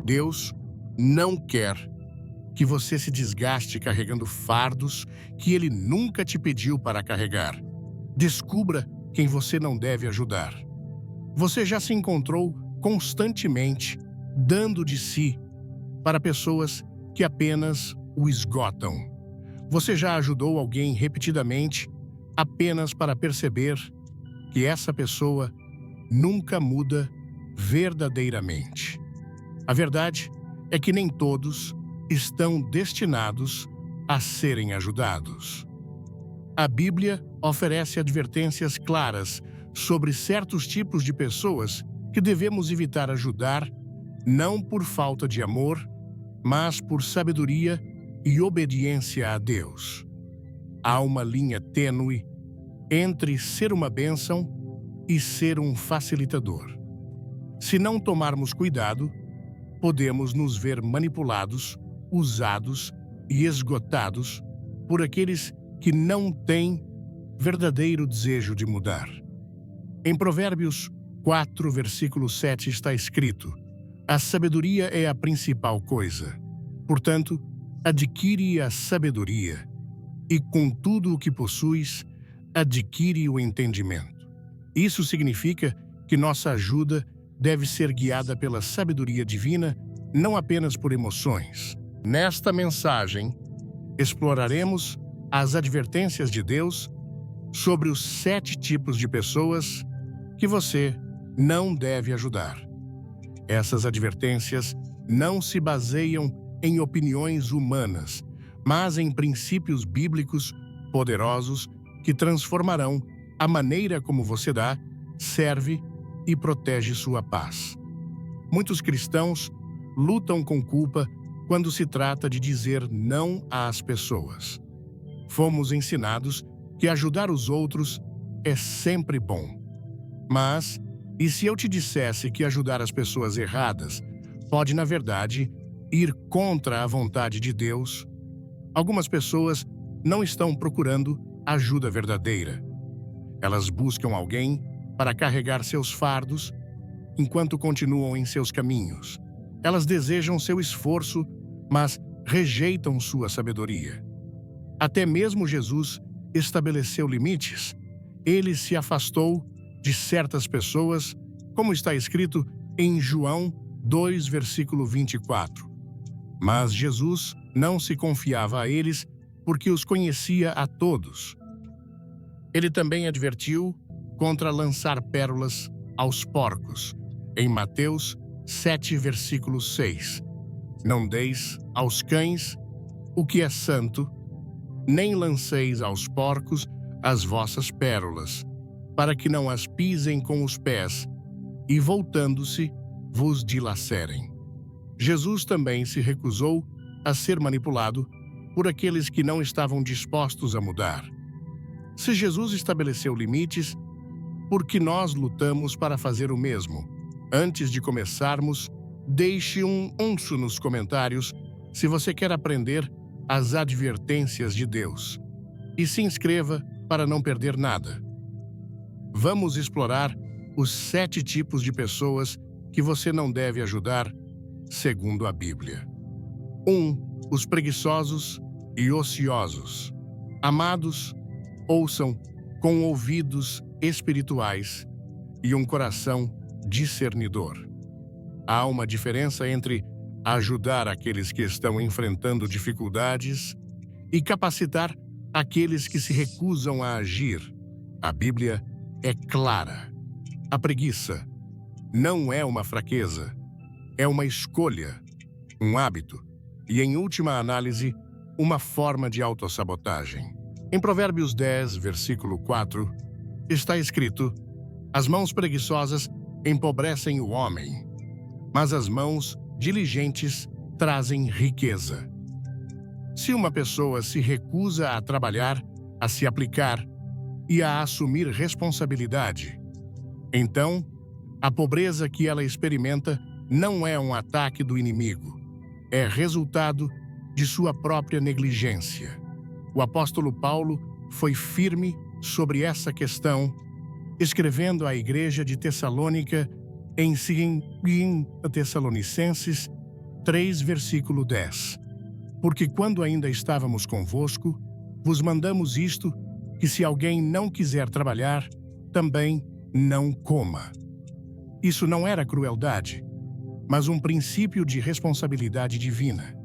Deus não quer que você se desgaste carregando fardos que Ele nunca te pediu para carregar. Descubra quem você não deve ajudar. Você já se encontrou constantemente dando de si para pessoas que apenas o esgotam. Você já ajudou alguém repetidamente apenas para perceber que essa pessoa nunca muda verdadeiramente. A verdade é que nem todos estão destinados a serem ajudados. A Bíblia oferece advertências claras sobre certos tipos de pessoas que devemos evitar ajudar, não por falta de amor, mas por sabedoria e obediência a Deus. Há uma linha tênue entre ser uma bênção e ser um facilitador. Se não tomarmos cuidado, podemos nos ver manipulados, usados e esgotados por aqueles que não têm verdadeiro desejo de mudar. Em Provérbios 4, versículo 7 está escrito: a sabedoria é a principal coisa. Portanto, adquire a sabedoria, e com tudo o que possuis, adquire o entendimento. Isso significa que nossa ajuda deve ser guiada pela sabedoria divina, não apenas por emoções. Nesta mensagem, exploraremos as advertências de Deus sobre os 7 tipos de pessoas que você não deve ajudar. Essas advertências não se baseiam em opiniões humanas, mas em princípios bíblicos poderosos que transformarão a maneira como você dá, serve e protege sua paz. Muitos cristãos lutam com culpa quando se trata de dizer não às pessoas. Fomos ensinados que ajudar os outros é sempre bom. Mas, e se eu te dissesse que ajudar as pessoas erradas pode, na verdade, ir contra a vontade de Deus? Algumas pessoas não estão procurando ajuda verdadeira. Elas buscam alguém para carregar seus fardos enquanto continuam em seus caminhos. Elas desejam seu esforço, mas rejeitam sua sabedoria. Até mesmo Jesus estabeleceu limites. Ele se afastou de certas pessoas, como está escrito em João 2, versículo 24. Mas Jesus não se confiava a eles porque os conhecia a todos. Ele também advertiu contra lançar pérolas aos porcos, em Mateus 7, versículo 6. Não deis aos cães o que é santo, nem lanceis aos porcos as vossas pérolas, para que não as pisem com os pés, e voltando-se, vos dilacerem. Jesus também se recusou a ser manipulado por aqueles que não estavam dispostos a mudar. Se Jesus estabeleceu limites, por que nós lutamos para fazer o mesmo? Antes de começarmos, deixe um nos comentários se você quer aprender as advertências de Deus. E se inscreva para não perder nada. Vamos explorar os 7 tipos de pessoas que você não deve ajudar, segundo a Bíblia. 1. Os preguiçosos e ociosos. Amados, ouçam com ouvidos espirituais e um coração discernidor. Há uma diferença entre ajudar aqueles que estão enfrentando dificuldades e capacitar aqueles que se recusam a agir. A Bíblia é clara. A preguiça não é uma fraqueza, é uma escolha, um hábito e, em última análise, uma forma de autossabotagem. Em Provérbios 10, versículo 4, está escrito: as mãos preguiçosas empobrecem o homem, mas as mãos diligentes trazem riqueza. Se uma pessoa se recusa a trabalhar, a se aplicar e a assumir responsabilidade, então a pobreza que ela experimenta não é um ataque do inimigo, é resultado de sua própria negligência. O apóstolo Paulo foi firme sobre essa questão, escrevendo à igreja de Tessalônica em Tessalonicenses, 3, versículo 10. Porque quando ainda estávamos convosco, vos mandamos isto, que se alguém não quiser trabalhar, também não coma. Isso não era crueldade, mas um princípio de responsabilidade divina.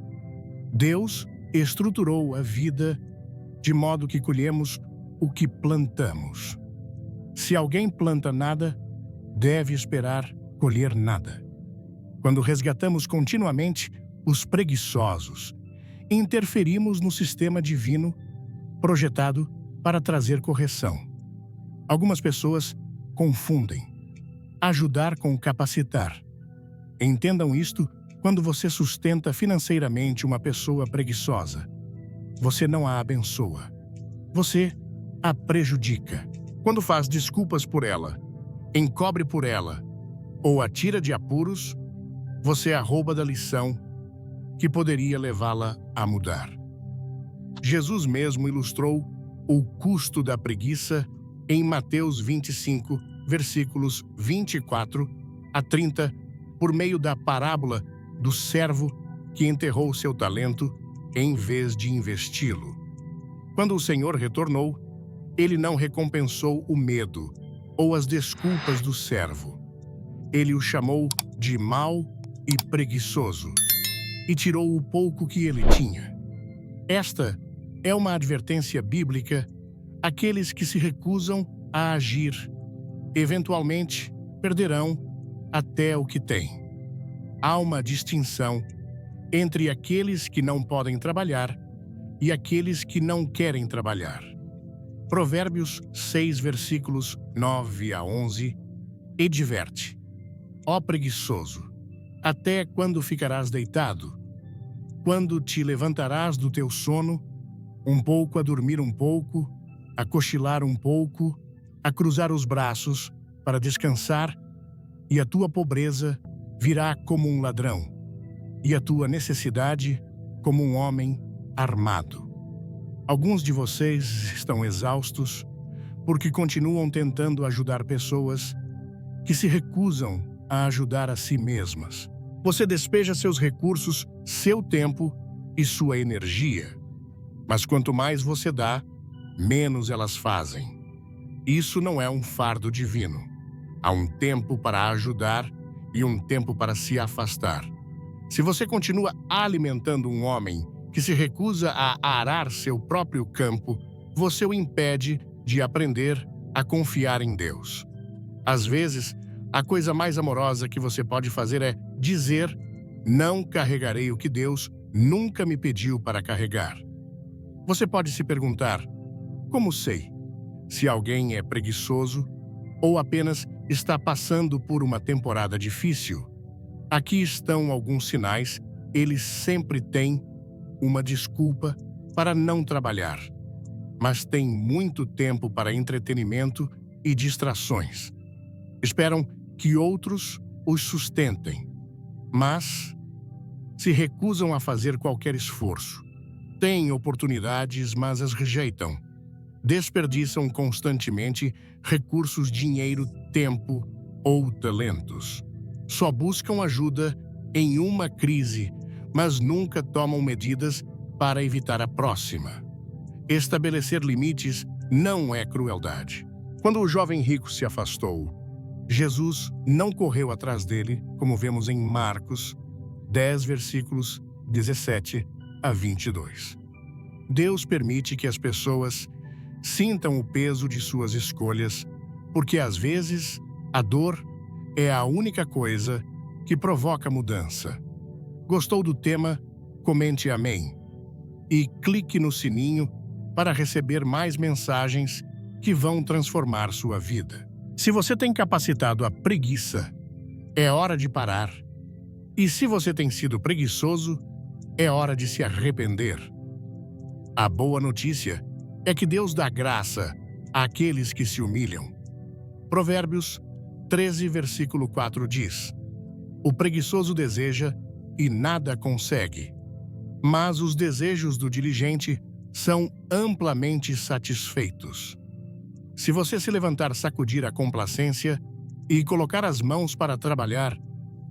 Deus estruturou a vida de modo que colhemos o que plantamos. Se alguém planta nada, deve esperar colher nada. Quando resgatamos continuamente os preguiçosos, interferimos no sistema divino projetado para trazer correção. Algumas pessoas confundem ajudar com capacitar. Entendam isto quando você sustenta financeiramente uma pessoa preguiçosa. Você não a abençoa. Você a prejudica. Quando faz desculpas por ela, encobre por ela ou a tira de apuros, você a rouba da lição que poderia levá-la a mudar. Jesus mesmo ilustrou o custo da preguiça em Mateus 25, versículos 24 a 30, por meio da parábola do servo que enterrou seu talento em vez de investi-lo. Quando o Senhor retornou, ele não recompensou o medo ou as desculpas do servo. Ele o chamou de mau e preguiçoso e tirou o pouco que ele tinha. Esta é uma advertência bíblica àqueles que se recusam a agir. Eventualmente, perderão até o que têm. Há uma distinção entre aqueles que não podem trabalhar e aqueles que não querem trabalhar. Provérbios 6, versículos 9 a 11, adverte: Ó preguiçoso, até quando ficarás deitado? Quando te levantarás do teu sono, um pouco a dormir um pouco, a cochilar um pouco, a cruzar os braços para descansar, e a tua pobreza virá como um ladrão, e a tua necessidade como um homem armado. Alguns de vocês estão exaustos porque continuam tentando ajudar pessoas que se recusam a ajudar a si mesmas. Você despeja seus recursos, seu tempo e sua energia. Mas quanto mais você dá, menos elas fazem. Isso não é um fardo divino. Há um tempo para ajudar e um tempo para se afastar. Se você continua alimentando um homem que se recusa a arar seu próprio campo, você o impede de aprender a confiar em Deus. Às vezes, a coisa mais amorosa que você pode fazer é dizer: não carregarei o que Deus nunca me pediu para carregar. Você pode se perguntar: como sei se alguém é preguiçoso ou apenas está passando por uma temporada difícil? Aqui estão alguns sinais. Eles sempre têm uma desculpa para não trabalhar, mas têm muito tempo para entretenimento e distrações. Esperam que outros os sustentem, mas se recusam a fazer qualquer esforço. Têm oportunidades, mas as rejeitam. Desperdiçam constantemente recursos, dinheiro, tempo ou talentos. Só buscam ajuda em uma crise, mas nunca tomam medidas para evitar a próxima. Estabelecer limites não é crueldade. Quando o jovem rico se afastou, Jesus não correu atrás dele, como vemos em Marcos 10, versículos 17 a 22. Deus permite que as pessoas sintam o peso de suas escolhas, porque às vezes a dor é a única coisa que provoca mudança. Gostou do tema? Comente amém. E clique no sininho para receber mais mensagens que vão transformar sua vida. Se você tem capacitado a preguiça, é hora de parar. E se você tem sido preguiçoso, é hora de se arrepender. A boa notícia é que Deus dá graça àqueles que se humilham. Provérbios 13, versículo 4 diz: O preguiçoso deseja e nada consegue, mas os desejos do diligente são amplamente satisfeitos. Se você se levantar, sacudir a complacência e colocar as mãos para trabalhar,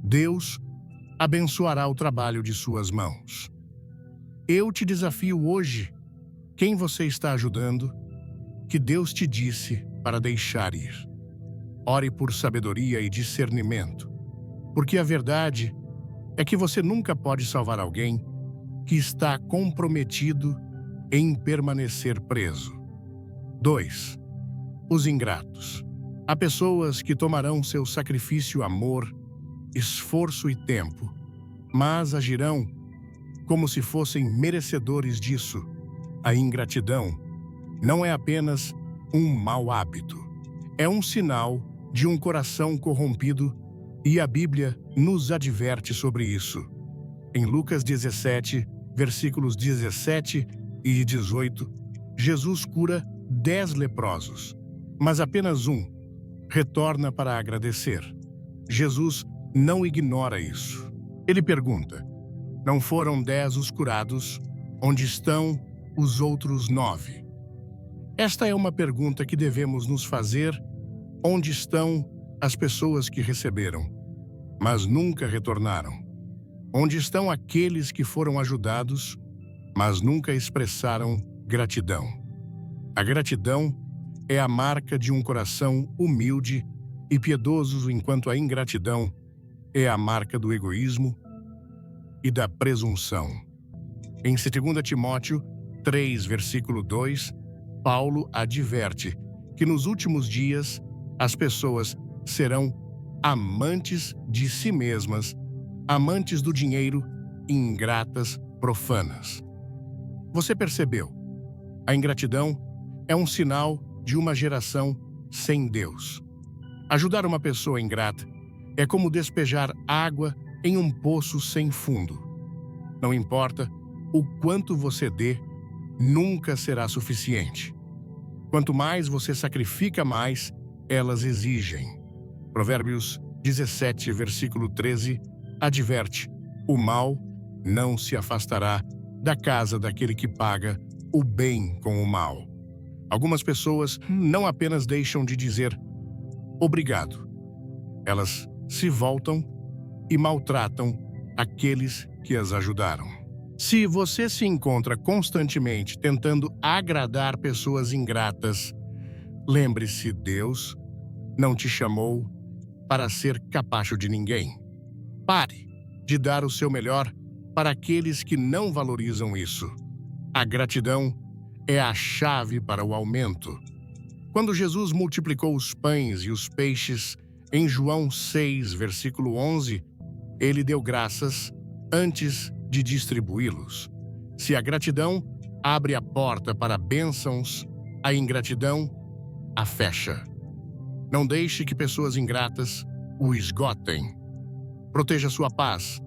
Deus abençoará o trabalho de suas mãos. Eu te desafio hoje, quem você está ajudando, que Deus te disse para deixar ir. Ore por sabedoria e discernimento, porque a verdade é que você nunca pode salvar alguém que está comprometido em permanecer preso. 2. Os ingratos. Há pessoas que tomarão seu sacrifício, amor, esforço e tempo, mas agirão como se fossem merecedores disso. A ingratidão não é apenas um mau hábito, é um sinal de um coração corrompido e a Bíblia nos adverte sobre isso. Em Lucas 17, versículos 17 e 18, Jesus cura 10 leprosos, mas apenas um retorna para agradecer. Jesus não ignora isso. Ele pergunta: não foram 10 os curados? Onde estão os outros 9? Esta é uma pergunta que devemos nos fazer. Onde estão as pessoas que receberam, mas nunca retornaram? Onde estão aqueles que foram ajudados, mas nunca expressaram gratidão? A gratidão é a marca de um coração humilde e piedoso, enquanto a ingratidão é a marca do egoísmo e da presunção. Em 2 Timóteo 3, versículo 2, Paulo adverte que nos últimos dias as pessoas serão amantes de si mesmas, amantes do dinheiro, ingratas, profanas. Você percebeu? A ingratidão é um sinal de uma geração sem Deus. Ajudar uma pessoa ingrata é como despejar água em um poço sem fundo. Não importa o quanto você dê, nunca será suficiente. Quanto mais você sacrifica, mais elas exigem. Provérbios 17, versículo 13, adverte: o mal não se afastará da casa daquele que paga o bem com o mal. Algumas pessoas não apenas deixam de dizer obrigado, elas se voltam e maltratam aqueles que as ajudaram. Se você se encontra constantemente tentando agradar pessoas ingratas, lembre-se, Deus não te chamou para ser capacho de ninguém. Pare de dar o seu melhor para aqueles que não valorizam isso. A gratidão é a chave para o aumento. Quando Jesus multiplicou os pães e os peixes, em João 6, versículo 11, ele deu graças antes de distribuí-los. Se a gratidão abre a porta para bênçãos, a ingratidão a fecha. Não deixe que pessoas ingratas o esgotem. Proteja sua paz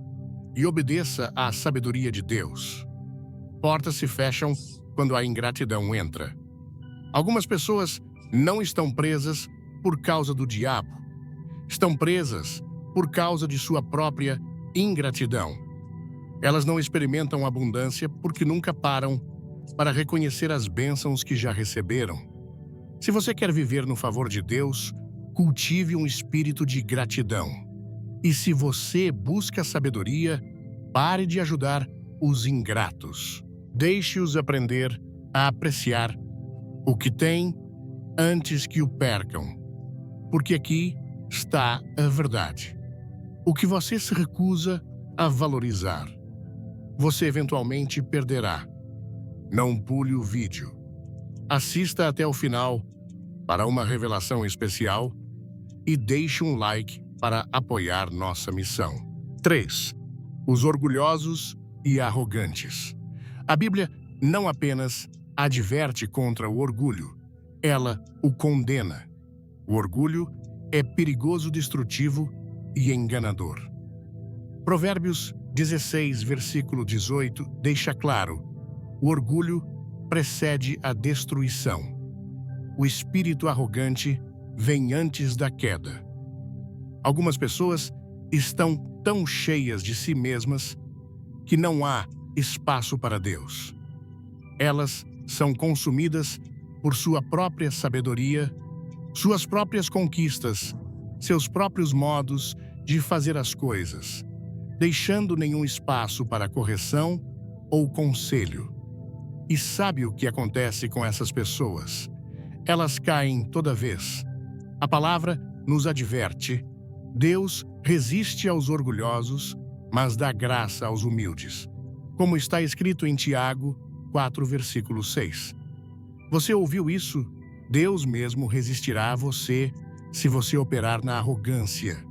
e obedeça à sabedoria de Deus. Portas se fecham quando a ingratidão entra. Algumas pessoas não estão presas por causa do diabo. Estão presas por causa de sua própria ingratidão. Elas não experimentam abundância porque nunca param para reconhecer as bênçãos que já receberam. Se você quer viver no favor de Deus, cultive um espírito de gratidão. E se você busca sabedoria, pare de ajudar os ingratos. Deixe-os aprender a apreciar o que têm antes que o percam. Porque aqui está a verdade. O que você se recusa a valorizar, você eventualmente perderá. Não pule o vídeo. Assista até o final para uma revelação especial e deixe um like para apoiar nossa missão. 3. Os orgulhosos e arrogantes. A Bíblia não apenas adverte contra o orgulho, ela o condena. O orgulho é perigoso, destrutivo e enganador. Provérbios 16, versículo 18, deixa claro: o orgulho precede a destruição. O espírito arrogante vem antes da queda. Algumas pessoas estão tão cheias de si mesmas que não há espaço para Deus. Elas são consumidas por sua própria sabedoria, suas próprias conquistas, seus próprios modos de fazer as coisas. deixando nenhum espaço para correção ou conselho. E sabe o que acontece com essas pessoas? Elas caem toda vez. A palavra nos adverte: Deus resiste aos orgulhosos, mas dá graça aos humildes. Como está escrito em Tiago 4, versículo 6. Você ouviu isso? Deus mesmo resistirá a você se você operar na arrogância.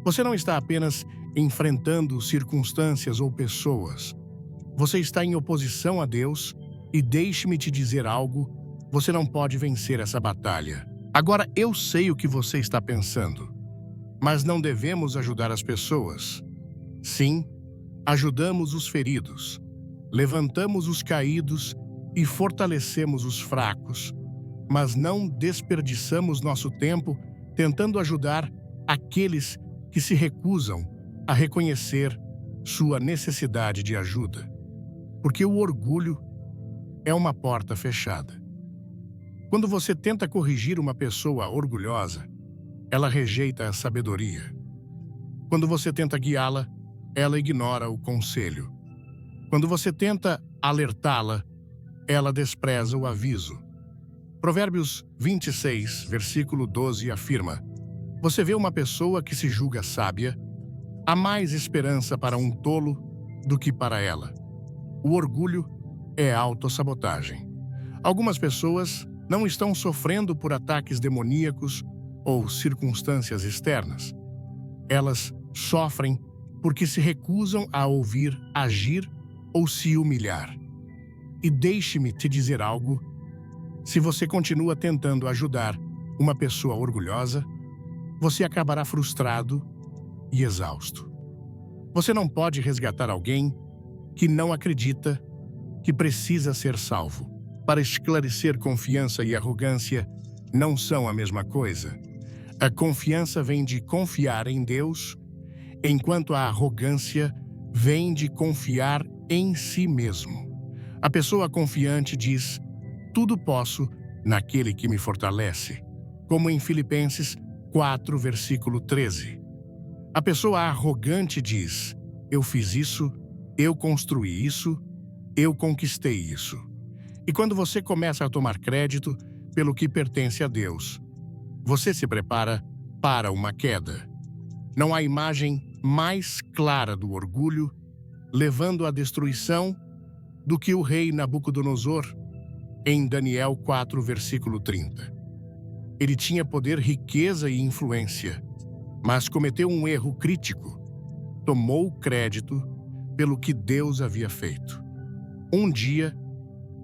Você não está apenas enfrentando circunstâncias ou pessoas. Você está em oposição a Deus e deixe-me te dizer algo, você não pode vencer essa batalha. Agora, eu sei o que você está pensando, mas não devemos ajudar as pessoas. Sim, ajudamos os feridos, levantamos os caídos e fortalecemos os fracos, mas não desperdiçamos nosso tempo tentando ajudar aqueles que se recusam a reconhecer sua necessidade de ajuda, porque o orgulho é uma porta fechada. Quando você tenta corrigir uma pessoa orgulhosa, ela rejeita a sabedoria. Quando você tenta guiá-la, ela ignora o conselho. Quando você tenta alertá-la, ela despreza o aviso. Provérbios 26, versículo 12 afirma: Você vê uma pessoa que se julga sábia, há mais esperança para um tolo do que para ela. O orgulho é autossabotagem. Algumas pessoas não estão sofrendo por ataques demoníacos ou circunstâncias externas. Elas sofrem porque se recusam a ouvir, agir ou se humilhar. E deixe-me te dizer algo: se você continua tentando ajudar uma pessoa orgulhosa, você acabará frustrado e exausto. Você não pode resgatar alguém que não acredita que precisa ser salvo. Para esclarecer, confiança e arrogância não são a mesma coisa. A confiança vem de confiar em Deus, enquanto a arrogância vem de confiar em si mesmo. A pessoa confiante diz: tudo posso naquele que me fortalece, como em Filipenses 4, versículo 13. A pessoa arrogante diz: eu fiz isso, eu construí isso, eu conquistei isso. E quando você começa a tomar crédito pelo que pertence a Deus, você se prepara para uma queda. Não há imagem mais clara do orgulho levando à destruição do que o rei Nabucodonosor em Daniel 4, versículo 30. Ele tinha poder, riqueza e influência, mas cometeu um erro crítico. Tomou crédito pelo que Deus havia feito. Um dia,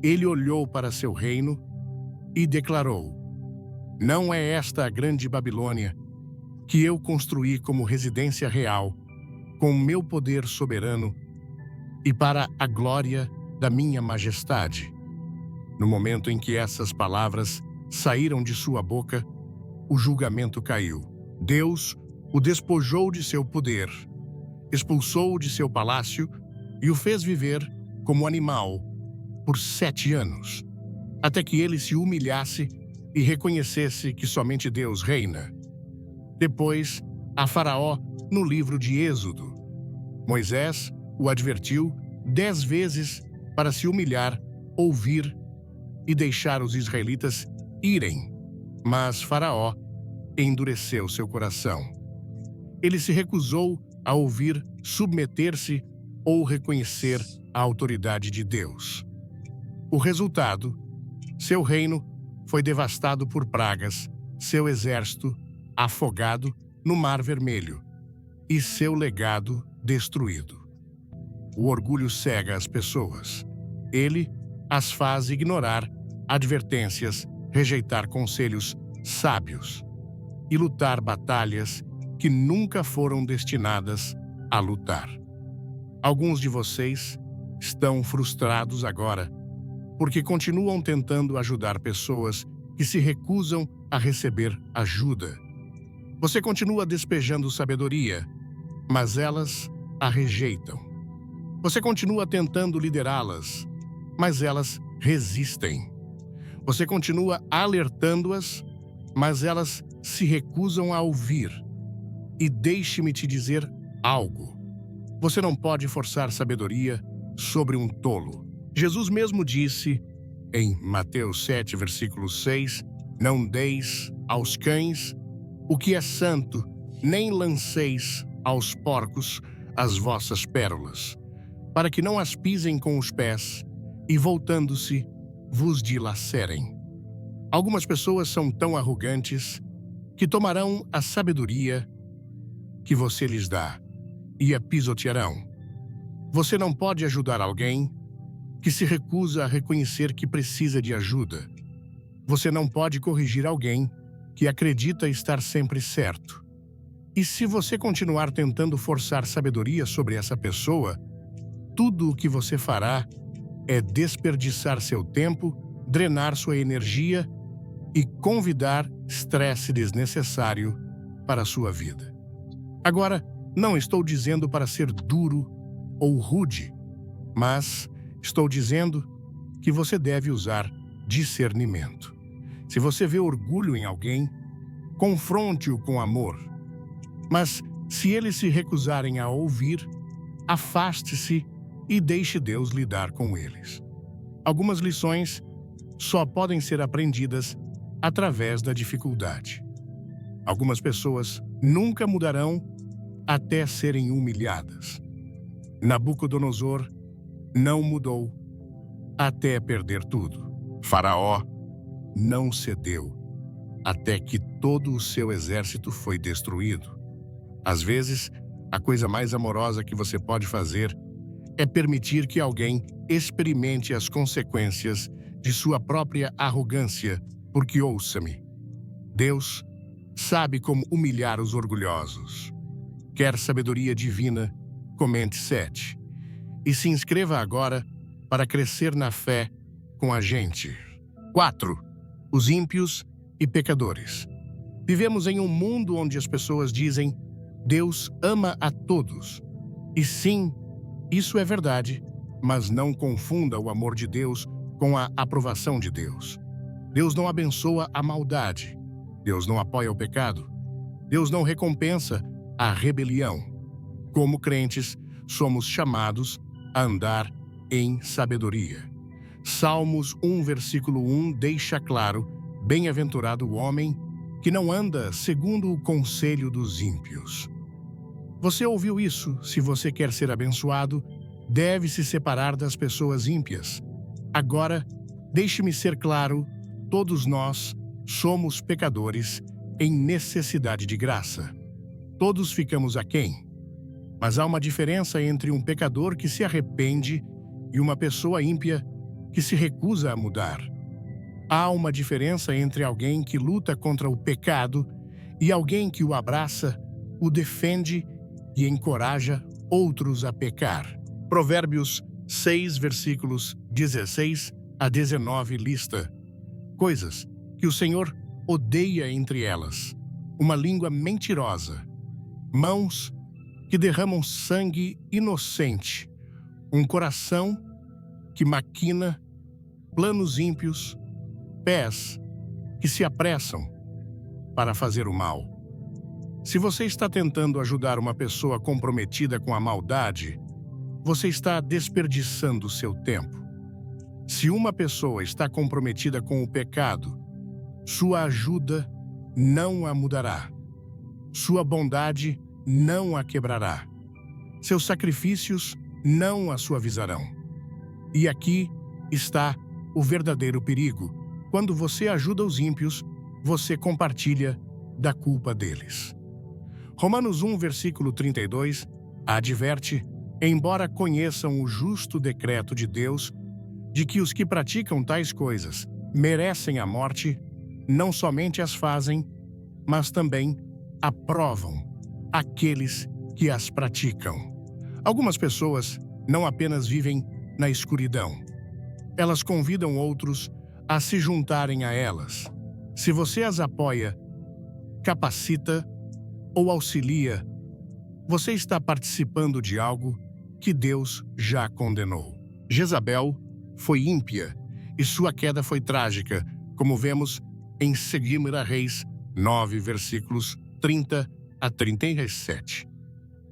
ele olhou para seu reino e declarou: não é esta a grande Babilônia que eu construí como residência real, com meu poder soberano e para a glória da minha majestade? No momento em que essas palavras saíram de sua boca, o julgamento caiu. Deus o despojou de seu poder, expulsou-o de seu palácio e o fez viver como animal por 7 anos, até que ele se humilhasse e reconhecesse que somente Deus reina. Depois, a Faraó, no livro de Êxodo, Moisés o advertiu 10 vezes para se humilhar, ouvir e deixar os israelitas irem. Mas Faraó endureceu seu coração. Ele se recusou a ouvir, submeter-se ou reconhecer a autoridade de Deus. O resultado: seu reino foi devastado por pragas, seu exército afogado no Mar Vermelho e seu legado destruído. O orgulho cega as pessoas. Ele as faz ignorar advertências, rejeitar conselhos sábios e lutar batalhas que nunca foram destinadas a lutar. Alguns de vocês estão frustrados agora porque continuam tentando ajudar pessoas que se recusam a receber ajuda. Você continua despejando sabedoria, mas elas a rejeitam. Você continua tentando liderá-las, mas elas resistem. Você continua alertando-as, mas elas se recusam a ouvir. E deixe-me te dizer algo: Você não pode forçar sabedoria sobre um tolo. Jesus mesmo disse, em Mateus 7, versículo 6, não deis aos cães o que é santo, nem lanceis aos porcos as vossas pérolas, para que não as pisem com os pés e, voltando-se, vos dilacerem. Algumas pessoas são tão arrogantes que tomarão a sabedoria que você lhes dá e a pisotearão. Você não pode ajudar alguém que se recusa a reconhecer que precisa de ajuda. Você não pode corrigir alguém que acredita estar sempre certo. E se você continuar tentando forçar sabedoria sobre essa pessoa, tudo o que você fará é desperdiçar seu tempo, drenar sua energia e convidar estresse desnecessário para a sua vida. Agora, não estou dizendo para ser duro ou rude, mas estou dizendo que você deve usar discernimento. Se você vê orgulho em alguém, confronte-o com amor. Mas se eles se recusarem a ouvir, afaste-se e deixe Deus lidar com eles. Algumas lições só podem ser aprendidas através da dificuldade. Algumas pessoas nunca mudarão até serem humilhadas. Nabucodonosor não mudou até perder tudo. Faraó não cedeu até que todo o seu exército foi destruído. Às vezes, a coisa mais amorosa que você pode fazer é permitir que alguém experimente as consequências de sua própria arrogância, porque ouça-me, Deus sabe como humilhar os orgulhosos. Quer sabedoria divina? Comente 7. E se inscreva agora para crescer na fé com a gente. 4. Os ímpios e pecadores. Vivemos em um mundo onde as pessoas dizem Deus ama a todos. E sim, isso é verdade, mas não confunda o amor de Deus com a aprovação de Deus. Deus não abençoa a maldade. Deus não apoia o pecado. Deus não recompensa a rebelião. Como crentes, somos chamados a andar em sabedoria. Salmos 1, versículo 1 deixa claro: bem-aventurado o homem que não anda segundo o conselho dos ímpios. Você ouviu isso? Se você quer ser abençoado, deve se separar das pessoas ímpias. Agora, deixe-me ser claro, todos nós somos pecadores em necessidade de graça. Todos ficamos aquém. Mas há uma diferença entre um pecador que se arrepende e uma pessoa ímpia que se recusa a mudar. Há uma diferença entre alguém que luta contra o pecado e alguém que o abraça, o defende e encoraja outros a pecar. Provérbios 6, versículos 16 a 19 lista coisas que o Senhor odeia, entre elas: uma língua mentirosa, mãos que derramam sangue inocente, um coração que maquina planos ímpios, pés que se apressam para fazer o mal. Se você está tentando ajudar uma pessoa comprometida com a maldade, você está desperdiçando seu tempo. Se uma pessoa está comprometida com o pecado, sua ajuda não a mudará. Sua bondade não a quebrará. Seus sacrifícios não a suavizarão. E aqui está o verdadeiro perigo. Quando você ajuda os ímpios, você compartilha da culpa deles. Romanos 1, versículo 32, adverte: embora conheçam o justo decreto de Deus, de que os que praticam tais coisas merecem a morte, não somente as fazem, mas também aprovam aqueles que as praticam. Algumas pessoas não apenas vivem na escuridão, elas convidam outros a se juntarem a elas. Se você as apoia, capacita ou auxilia, você está participando de algo que Deus já condenou. Jezabel foi ímpia e sua queda foi trágica, como vemos em 2 Reis 9, versículos 30 a 37.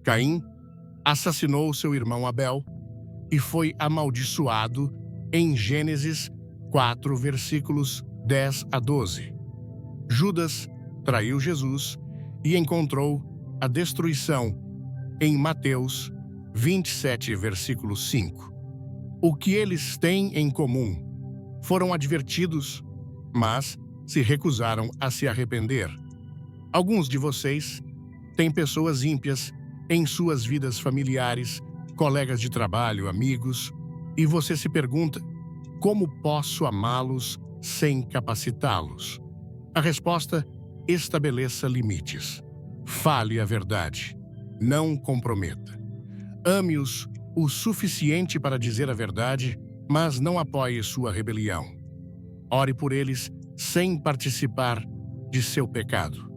Caim assassinou seu irmão Abel e foi amaldiçoado em Gênesis 4, versículos 10 a 12. Judas traiu Jesus e encontrou a destruição em Mateus 27, versículo 5. O que eles têm em comum? Foram advertidos, mas se recusaram a se arrepender. Alguns de vocês têm pessoas ímpias em suas vidas familiares, colegas de trabalho, amigos, e você se pergunta: como posso amá-los sem capacitá-los? A resposta: estabeleça limites. Fale a verdade. Não comprometa. Ame-os o suficiente para dizer a verdade, mas não apoie sua rebelião. Ore por eles sem participar de seu pecado.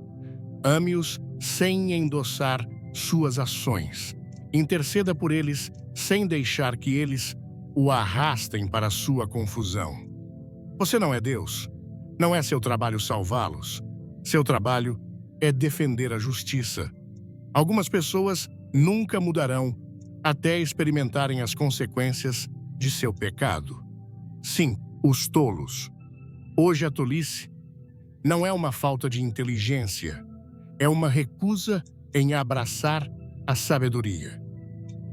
Ame-os sem endossar suas ações. Interceda por eles sem deixar que eles o arrastem para sua confusão. Você não é Deus. Não é seu trabalho salvá-los. Seu trabalho é defender a justiça. Algumas pessoas nunca mudarão até experimentarem as consequências de seu pecado. Sim, os tolos. Hoje a tolice não é uma falta de inteligência, é uma recusa em abraçar a sabedoria.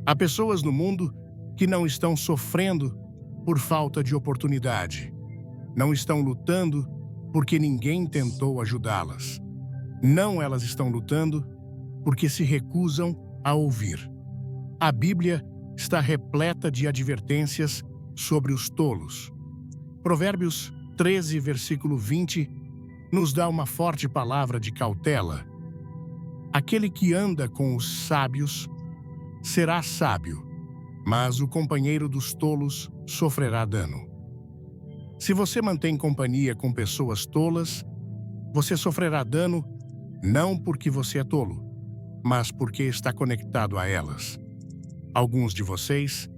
Há pessoas no mundo que não estão sofrendo por falta de oportunidade. Não estão lutando porque ninguém tentou ajudá-las. Não, elas estão lutando porque se recusam a ouvir. A Bíblia está repleta de advertências sobre os tolos. Provérbios 13, versículo 20, nos dá uma forte palavra de cautela. Aquele que anda com os sábios será sábio, mas o companheiro dos tolos sofrerá dano. Se você mantém companhia com pessoas tolas, você sofrerá dano não porque você é tolo, mas porque está conectado a elas. Alguns de vocês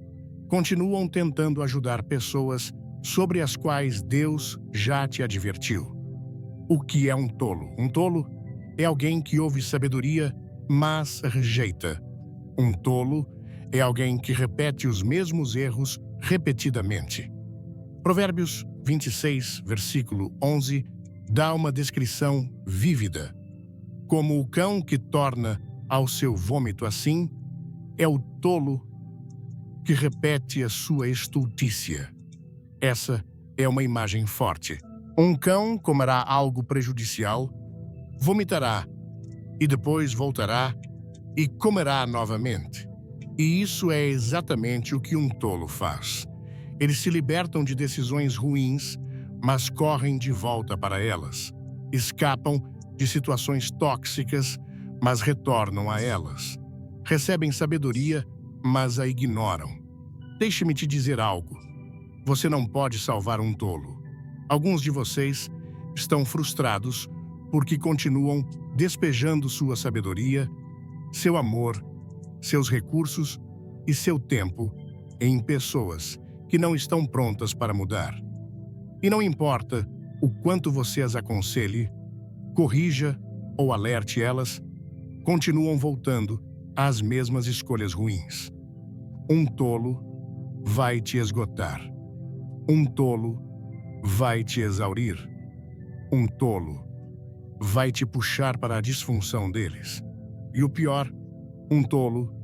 continuam tentando ajudar pessoas sobre as quais Deus já te advertiu. O que é um tolo? Um tolo é alguém que ouve sabedoria, mas rejeita. Um tolo é alguém que repete os mesmos erros repetidamente. Provérbios 26, versículo 11, dá uma descrição vívida. Como o cão que torna ao seu vômito assim, é o tolo que repete a sua estultícia. Essa é uma imagem forte. Um cão comerá algo prejudicial, vomitará e depois voltará e comerá novamente. E isso é exatamente o que um tolo faz. Eles se libertam de decisões ruins, mas correm de volta para elas. Escapam de situações tóxicas, mas retornam a elas. Recebem sabedoria, mas a ignoram. Deixe-me te dizer algo. Você não pode salvar um tolo. Alguns de vocês estão frustrados porque continuam despejando sua sabedoria, seu amor, seus recursos e seu tempo em pessoas que não estão prontas para mudar. E não importa o quanto você as aconselhe, corrija ou alerte elas, continuam voltando às mesmas escolhas ruins. Um tolo vai te esgotar. Um tolo vai te exaurir. Um tolo vai te puxar para a disfunção deles. E o pior, um tolo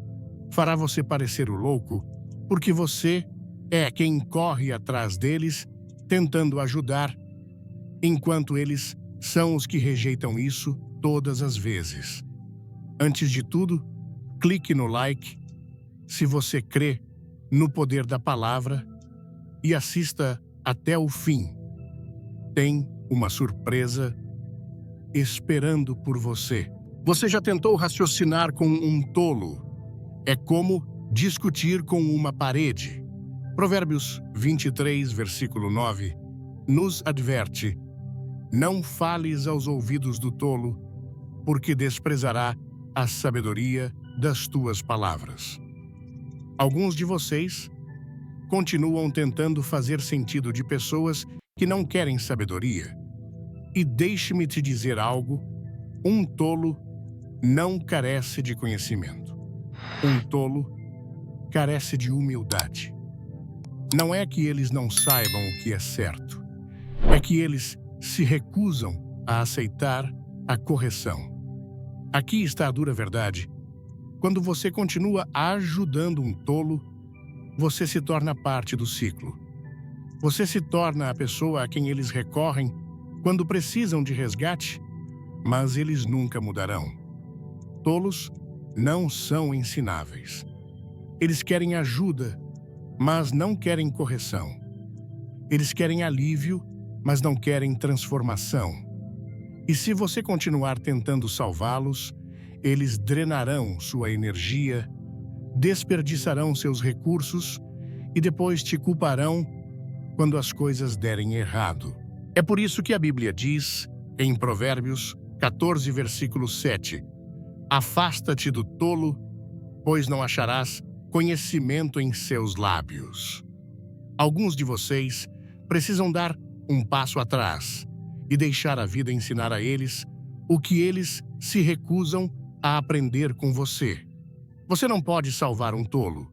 fará você parecer o louco porque você é quem corre atrás deles tentando ajudar, enquanto eles são os que rejeitam isso todas as vezes. Antes de tudo, clique no like se você crê no poder da palavra e assista até o fim. Tem uma surpresa esperando por você. Você já tentou raciocinar com um tolo? É como discutir com uma parede. Provérbios 23, versículo 9, nos adverte: não fales aos ouvidos do tolo, porque desprezará a sabedoria das tuas palavras. Alguns de vocês continuam tentando fazer sentido de pessoas que não querem sabedoria. E deixe-me te dizer algo: um tolo não carece de conhecimento. Um tolo carece de humildade. Não é que eles não saibam o que é certo, é que eles se recusam a aceitar a correção. Aqui está a dura verdade. Quando você continua ajudando um tolo, você se torna parte do ciclo. Você se torna a pessoa a quem eles recorrem quando precisam de resgate, mas eles nunca mudarão. Tolos não são ensináveis. Eles querem ajuda, mas não querem correção. Eles querem alívio, mas não querem transformação. E se você continuar tentando salvá-los, eles drenarão sua energia, desperdiçarão seus recursos e depois te culparão quando as coisas derem errado. É por isso que a Bíblia diz, em Provérbios 14, versículo 7, afasta-te do tolo, pois não acharás conhecimento em seus lábios. Alguns de vocês precisam dar um passo atrás e deixar a vida ensinar a eles o que eles se recusam a aprender com você. Você não pode salvar um tolo.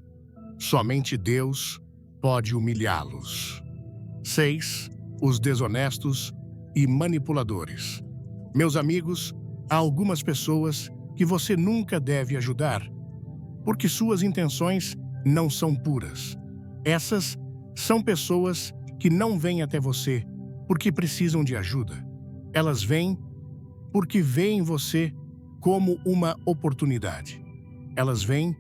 Somente Deus pode humilhá-los. 6. Os desonestos e manipuladores. Meus amigos, há algumas pessoas que você nunca deve ajudar, porque suas intenções não são puras. Essas são pessoas que não vêm até você porque precisam de ajuda. Elas vêm porque veem você como uma oportunidade. Elas vêm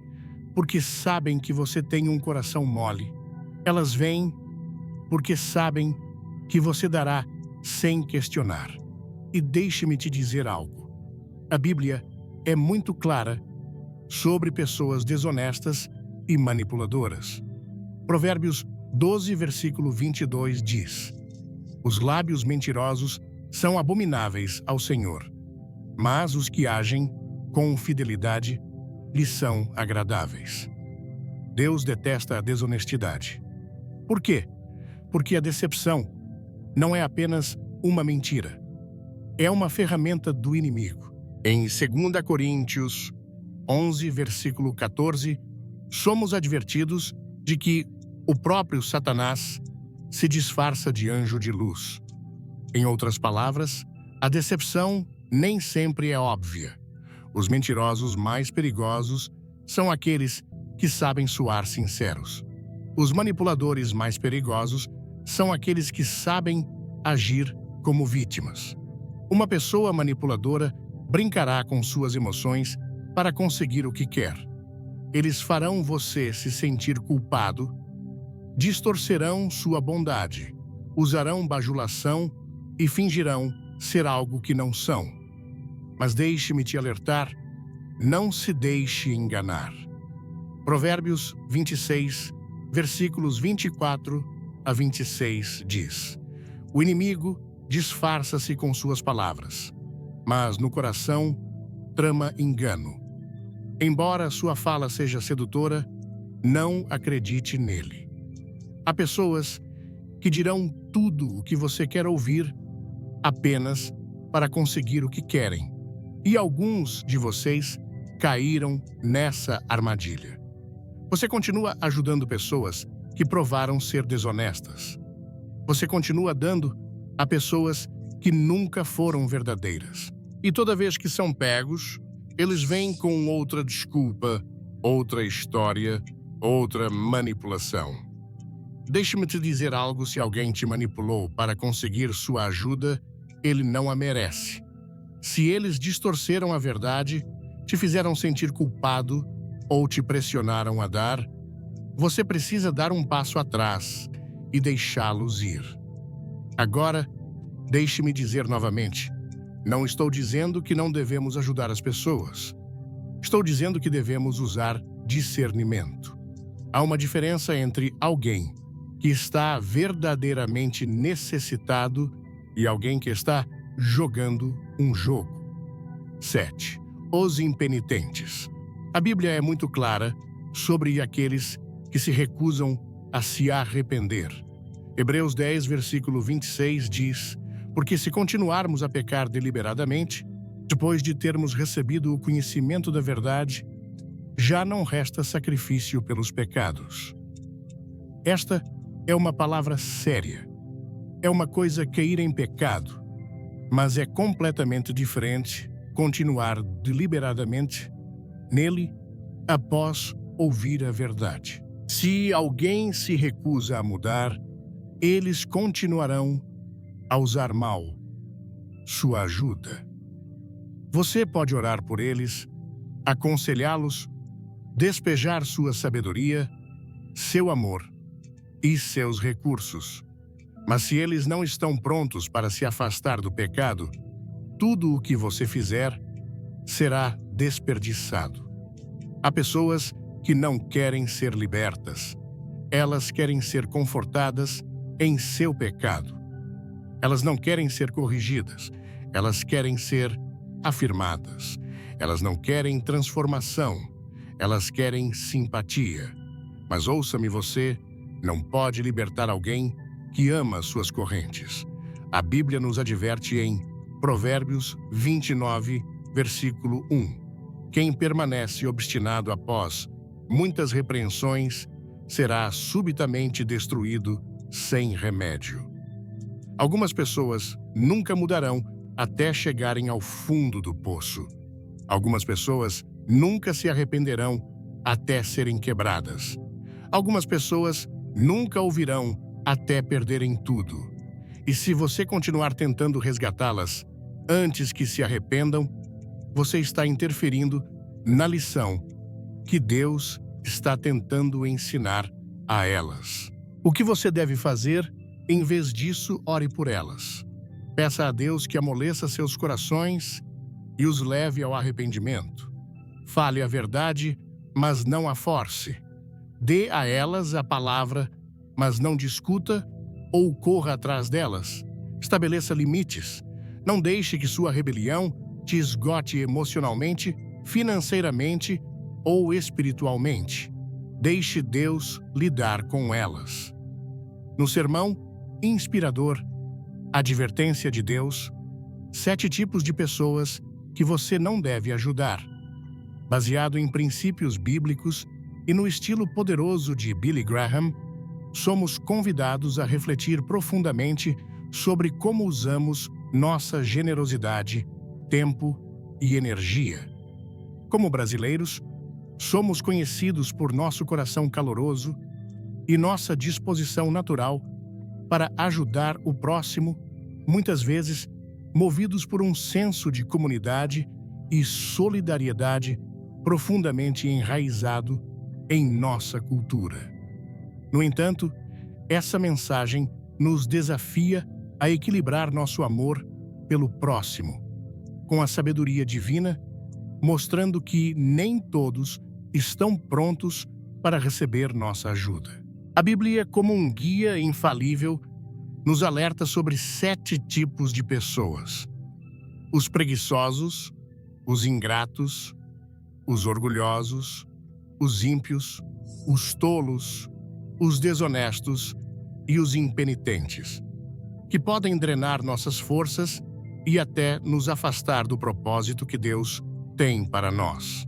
porque sabem que você tem um coração mole. Elas vêm porque sabem que você dará sem questionar. E deixe-me te dizer algo. A Bíblia é muito clara sobre pessoas desonestas e manipuladoras. Provérbios 12, versículo 22 diz: os lábios mentirosos são abomináveis ao Senhor, mas os que agem com fidelidade lhe são agradáveis. Deus detesta a desonestidade. Por quê? Porque a decepção não é apenas uma mentira. É uma ferramenta do inimigo. Em 2 Coríntios 11, versículo 14, somos advertidos de que o próprio Satanás se disfarça de anjo de luz. Em outras palavras, a decepção nem sempre é óbvia. Os mentirosos mais perigosos são aqueles que sabem soar sinceros. Os manipuladores mais perigosos são aqueles que sabem agir como vítimas. Uma pessoa manipuladora brincará com suas emoções para conseguir o que quer. Eles farão você se sentir culpado, distorcerão sua bondade, usarão bajulação e fingirão ser algo que não são. Mas deixe-me te alertar, não se deixe enganar. Provérbios 26, versículos 24 a 26 diz: o inimigo disfarça-se com suas palavras, mas no coração trama engano. Embora sua fala seja sedutora, não acredite nele. Há pessoas que dirão tudo o que você quer ouvir apenas para conseguir o que querem. E alguns de vocês caíram nessa armadilha. Você continua ajudando pessoas que provaram ser desonestas. Você continua dando a pessoas que nunca foram verdadeiras. E toda vez que são pegos, eles vêm com outra desculpa, outra história, outra manipulação. Deixe-me te dizer algo: se alguém te manipulou para conseguir sua ajuda, ele não a merece. Se eles distorceram a verdade, te fizeram sentir culpado ou te pressionaram a dar, você precisa dar um passo atrás e deixá-los ir. Agora, deixe-me dizer novamente, não estou dizendo que não devemos ajudar as pessoas. Estou dizendo que devemos usar discernimento. Há uma diferença entre alguém que está verdadeiramente necessitado e alguém que está jogando um jogo. 7. Os impenitentes. A Bíblia é muito clara sobre aqueles que se recusam a se arrepender. Hebreus 10, versículo 26 diz: porque se continuarmos a pecar deliberadamente, depois de termos recebido o conhecimento da verdade, já não resta sacrifício pelos pecados. Esta é uma palavra séria. É uma coisa cair em pecado, mas é completamente diferente continuar deliberadamente nele após ouvir a verdade. Se alguém se recusa a mudar, eles continuarão a usar mal sua ajuda. Você pode orar por eles, aconselhá-los, despejar sua sabedoria, seu amor e seus recursos. Mas se eles não estão prontos para se afastar do pecado, tudo o que você fizer será desperdiçado. Há pessoas que não querem ser libertas. Elas querem ser confortadas em seu pecado. Elas não querem ser corrigidas. Elas querem ser afirmadas. Elas não querem transformação. Elas querem simpatia. Mas ouça-me, você não pode libertar alguém que ama suas correntes. A Bíblia nos adverte em Provérbios 29, versículo 1. Quem permanece obstinado após muitas repreensões será subitamente destruído sem remédio. Algumas pessoas nunca mudarão até chegarem ao fundo do poço. Algumas pessoas nunca se arrependerão até serem quebradas. Algumas pessoas nunca ouvirão até perderem tudo. E se você continuar tentando resgatá-las antes que se arrependam, você está interferindo na lição que Deus está tentando ensinar a elas. O que você deve fazer? Em vez disso, ore por elas. Peça a Deus que amoleça seus corações e os leve ao arrependimento. Fale a verdade, mas não a force. Dê a elas a palavra, mas não discuta ou corra atrás delas. Estabeleça limites. Não deixe que sua rebelião te esgote emocionalmente, financeiramente ou espiritualmente. Deixe Deus lidar com elas. No sermão inspirador, Advertência de Deus, 7 tipos de pessoas que você não deve ajudar. Baseado em princípios bíblicos e no estilo poderoso de Billy Graham, somos convidados a refletir profundamente sobre como usamos nossa generosidade, tempo e energia. Como brasileiros, somos conhecidos por nosso coração caloroso e nossa disposição natural para ajudar o próximo, muitas vezes movidos por um senso de comunidade e solidariedade profundamente enraizado em nossa cultura. No entanto, essa mensagem nos desafia a equilibrar nosso amor pelo próximo, com a sabedoria divina, mostrando que nem todos estão prontos para receber nossa ajuda. A Bíblia, como um guia infalível, nos alerta sobre 7 tipos de pessoas: os preguiçosos, os ingratos, os orgulhosos, os ímpios, os tolos, os desonestos e os impenitentes, que podem drenar nossas forças e até nos afastar do propósito que Deus tem para nós.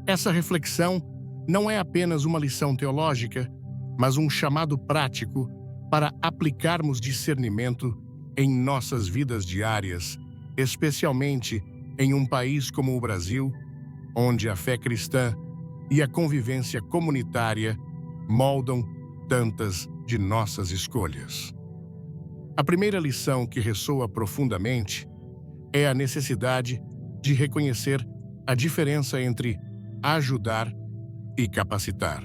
Essa reflexão não é apenas uma lição teológica, mas um chamado prático para aplicarmos discernimento em nossas vidas diárias, especialmente em um país como o Brasil, onde a fé cristã e a convivência comunitária moldam tantas de nossas escolhas. A primeira lição que ressoa profundamente é a necessidade de reconhecer a diferença entre ajudar e capacitar.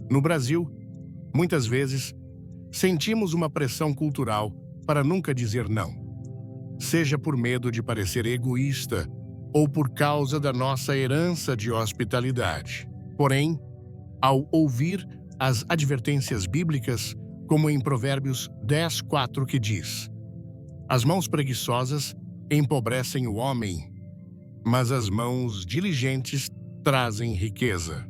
No Brasil, muitas vezes, sentimos uma pressão cultural para nunca dizer não, seja por medo de parecer egoísta ou por causa da nossa herança de hospitalidade. Porém, ao ouvir as advertências bíblicas, como em Provérbios 10:4, que diz: as mãos preguiçosas empobrecem o homem, mas as mãos diligentes trazem riqueza.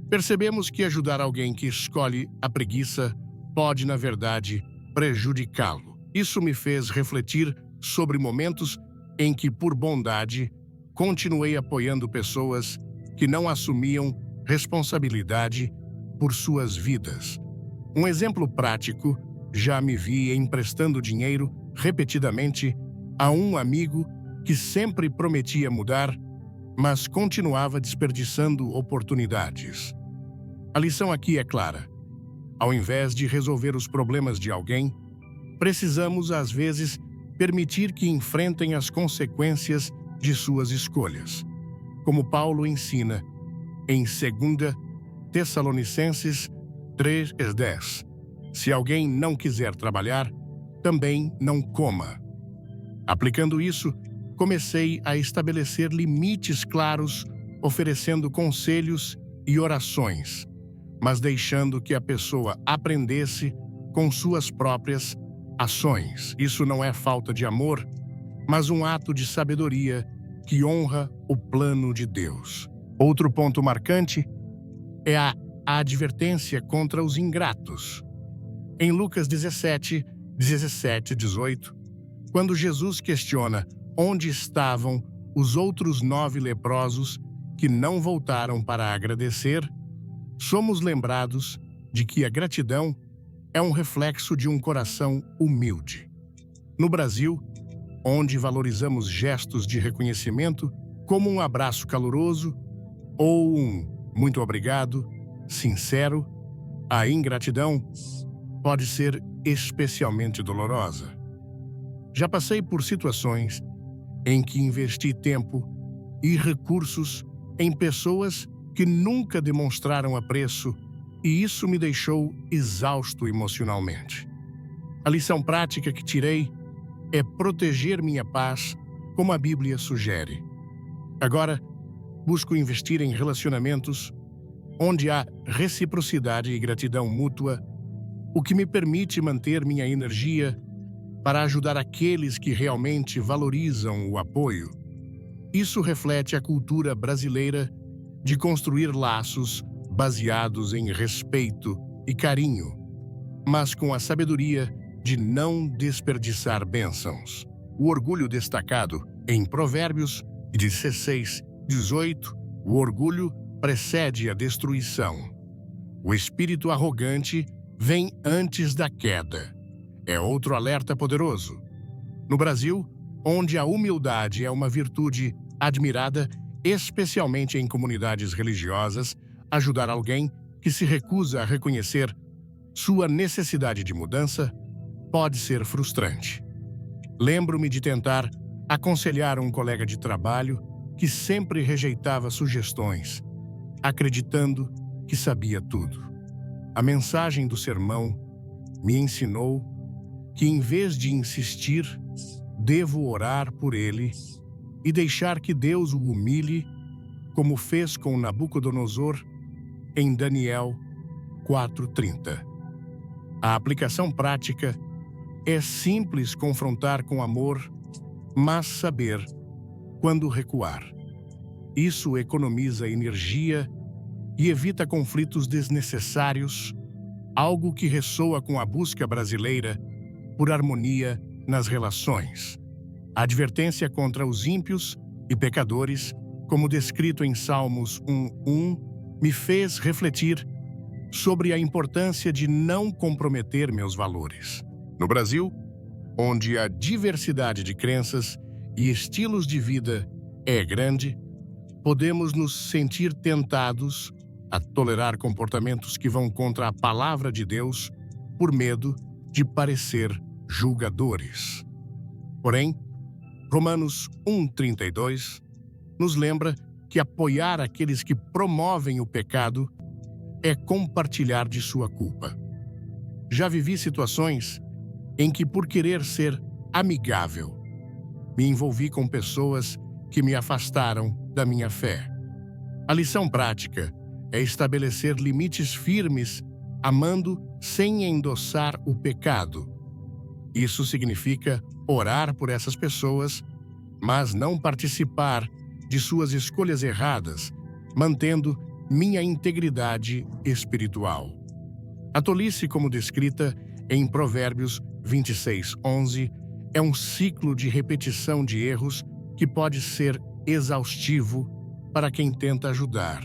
Percebemos que ajudar alguém que escolhe a preguiça pode, na verdade, prejudicá-lo. Isso me fez refletir sobre momentos em que, por bondade, continuei apoiando pessoas que não assumiam responsabilidade por suas vidas. Um exemplo prático: já me vi emprestando dinheiro repetidamente a um amigo que sempre prometia mudar, mas continuava desperdiçando oportunidades. A lição aqui é clara. Ao invés de resolver os problemas de alguém, precisamos, às vezes, permitir que enfrentem as consequências de suas escolhas. Como Paulo ensina em 2 Tessalonicenses 3:10. Se alguém não quiser trabalhar, também não coma. Aplicando isso, comecei a estabelecer limites claros, oferecendo conselhos e orações, mas deixando que a pessoa aprendesse com suas próprias ações. Isso não é falta de amor, mas um ato de sabedoria que honra o plano de Deus. Outro ponto marcante é a advertência contra os ingratos. Em Lucas 17:18, quando Jesus questiona onde estavam os outros 9 leprosos que não voltaram para agradecer, somos lembrados de que a gratidão é um reflexo de um coração humilde. No Brasil, onde valorizamos gestos de reconhecimento como um abraço caloroso ou um muito obrigado sincero, a ingratidão pode ser especialmente dolorosa. Já passei por situações em que investi tempo e recursos em pessoas que nunca demonstraram apreço, e isso me deixou exausto emocionalmente. A lição prática que tirei é proteger minha paz, como a Bíblia sugere. Agora, busco investir em relacionamentos onde há reciprocidade e gratidão mútua, o que me permite manter minha energia para ajudar aqueles que realmente valorizam o apoio. Isso reflete a cultura brasileira de construir laços baseados em respeito e carinho, mas com a sabedoria de não desperdiçar bênçãos. O orgulho destacado em Provérbios 16:18, o orgulho precede a destruição. O espírito arrogante vem antes da queda. É outro alerta poderoso. No Brasil, onde a humildade é uma virtude admirada, especialmente em comunidades religiosas, ajudar alguém que se recusa a reconhecer sua necessidade de mudança pode ser frustrante. Lembro-me de tentar aconselhar um colega de trabalho que sempre rejeitava sugestões, acreditando que sabia tudo. A mensagem do sermão me ensinou que, em vez de insistir, devo orar por ele e deixar que Deus o humilhe, como fez com Nabucodonosor em Daniel 4:30. A aplicação prática é simples: confrontar com amor, mas saber quando recuar. Isso economiza energia e evita conflitos desnecessários, algo que ressoa com a busca brasileira por harmonia nas relações. A advertência contra os ímpios e pecadores, como descrito em Salmos 1:1, me fez refletir sobre a importância de não comprometer meus valores. No Brasil, onde a diversidade de crenças e estilos de vida é grande, podemos nos sentir tentados a tolerar comportamentos que vão contra a palavra de Deus por medo de parecer julgadores. Porém, Romanos 1:32 nos lembra que apoiar aqueles que promovem o pecado é compartilhar de sua culpa. Já vivi situações em que, por querer ser amigável, me envolvi com pessoas que me afastaram da minha fé. A lição prática é estabelecer limites firmes, amando sem endossar o pecado. Isso significa orar por essas pessoas, mas não participar de suas escolhas erradas, mantendo minha integridade espiritual. A tolice, como descrita em Provérbios 26:11, é um ciclo de repetição de erros que pode ser exaustivo para quem tenta ajudar.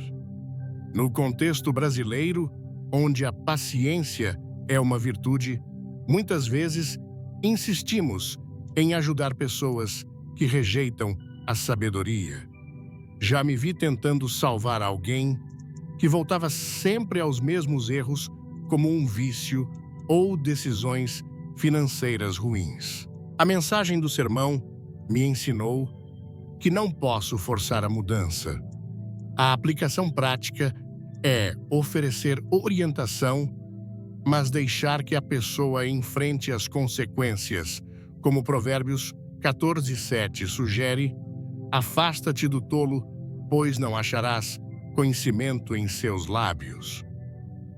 No contexto brasileiro, onde a paciência é uma virtude, muitas vezes insistimos em ajudar pessoas que rejeitam a sabedoria. Já me vi tentando salvar alguém que voltava sempre aos mesmos erros, como um vício ou decisões financeiras ruins. A mensagem do sermão me ensinou que não posso forçar a mudança. A aplicação prática é oferecer orientação, mas deixar que a pessoa enfrente as consequências, como Provérbios 14:7 sugere: afasta-te do tolo, pois não acharás conhecimento em seus lábios.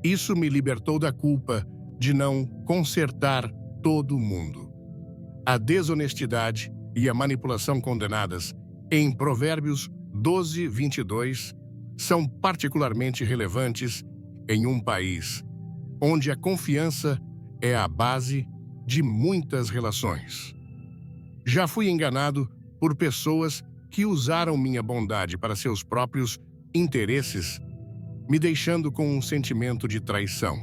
Isso me libertou da culpa de não consertar todo mundo. A desonestidade e a manipulação condenadas em Provérbios 12:22 são particularmente relevantes em um país onde a confiança é a base de muitas relações. Já fui enganado por pessoas que usaram minha bondade para seus próprios interesses, me deixando com um sentimento de traição.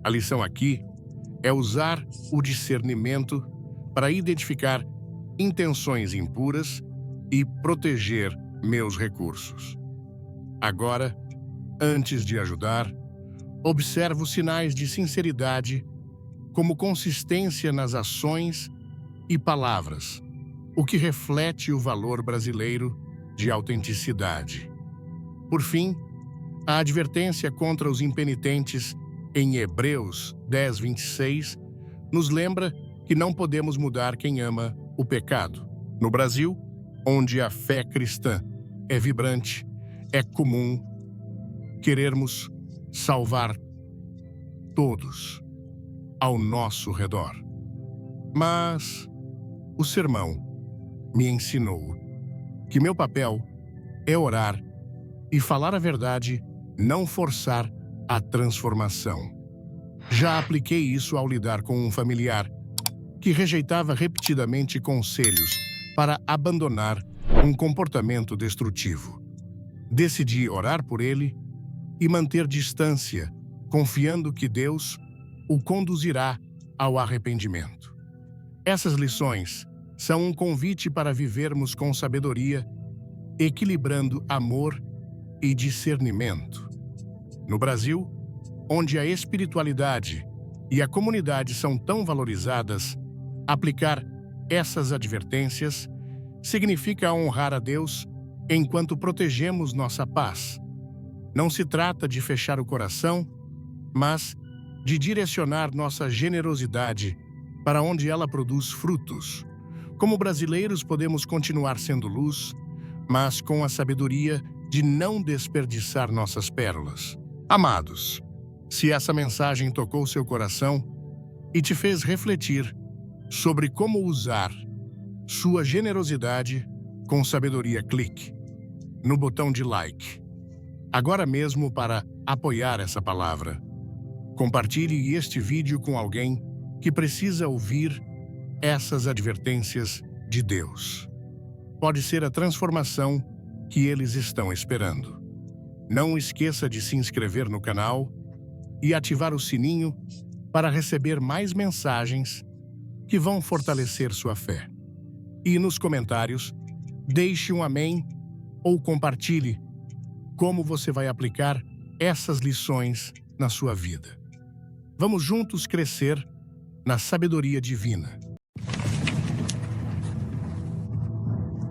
A lição aqui é usar o discernimento para identificar intenções impuras e proteger meus recursos. Agora, antes de ajudar, observo sinais de sinceridade, como consistência nas ações e palavras, o que reflete o valor brasileiro de autenticidade. Por fim, a advertência contra os impenitentes em Hebreus 10:26 nos lembra que não podemos mudar quem ama o pecado. No Brasil, onde a fé cristã é vibrante, é comum querermos salvar todos ao nosso redor. Mas o sermão me ensinou que meu papel é orar e falar a verdade, não forçar a transformação. Já apliquei isso ao lidar com um familiar que rejeitava repetidamente conselhos para abandonar um comportamento destrutivo. Decidi orar por ele e manter distância, confiando que Deus o conduzirá ao arrependimento. Essas lições são um convite para vivermos com sabedoria, equilibrando amor e discernimento. No Brasil, onde a espiritualidade e a comunidade são tão valorizadas, aplicar essas advertências significa honrar a Deus enquanto protegemos nossa paz. Não se trata de fechar o coração, mas de direcionar nossa generosidade para onde ela produz frutos. Como brasileiros, podemos continuar sendo luz, mas com a sabedoria de não desperdiçar nossas pérolas. Amados, se essa mensagem tocou seu coração e te fez refletir sobre como usar sua generosidade com sabedoria, clique no botão de like agora mesmo para apoiar essa palavra. Compartilhe este vídeo com alguém que precisa ouvir essas advertências de Deus. Pode ser a transformação que eles estão esperando. Não esqueça de se inscrever no canal e ativar o sininho para receber mais mensagens que vão fortalecer sua fé. E nos comentários, deixe um amém ou compartilhe como você vai aplicar essas lições na sua vida. Vamos juntos crescer na sabedoria divina.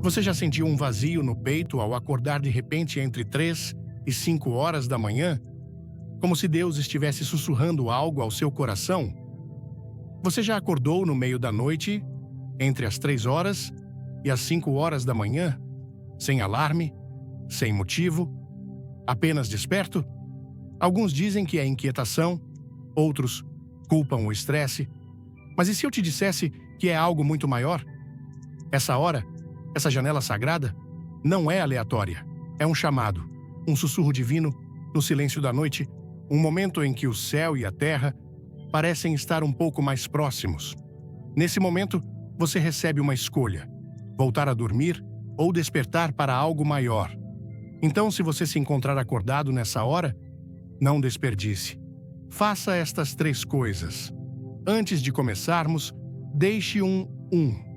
Você já sentiu um vazio no peito ao acordar de repente entre 3 e 5 horas da manhã? Como se Deus estivesse sussurrando algo ao seu coração? Você já acordou no meio da noite, entre as 3 horas e as 5 horas da manhã, sem alarme, sem motivo, apenas desperto? Alguns dizem que é inquietação, outros culpam o estresse. Mas e se eu te dissesse que é algo muito maior? Essa hora, essa janela sagrada, não é aleatória. É um chamado, um sussurro divino, no silêncio da noite, um momento em que o céu e a terra parecem estar um pouco mais próximos. Nesse momento, você recebe uma escolha: voltar a dormir ou despertar para algo maior. Então, se você se encontrar acordado nessa hora, não desperdice. Faça estas 3 coisas. Antes de começarmos, deixe um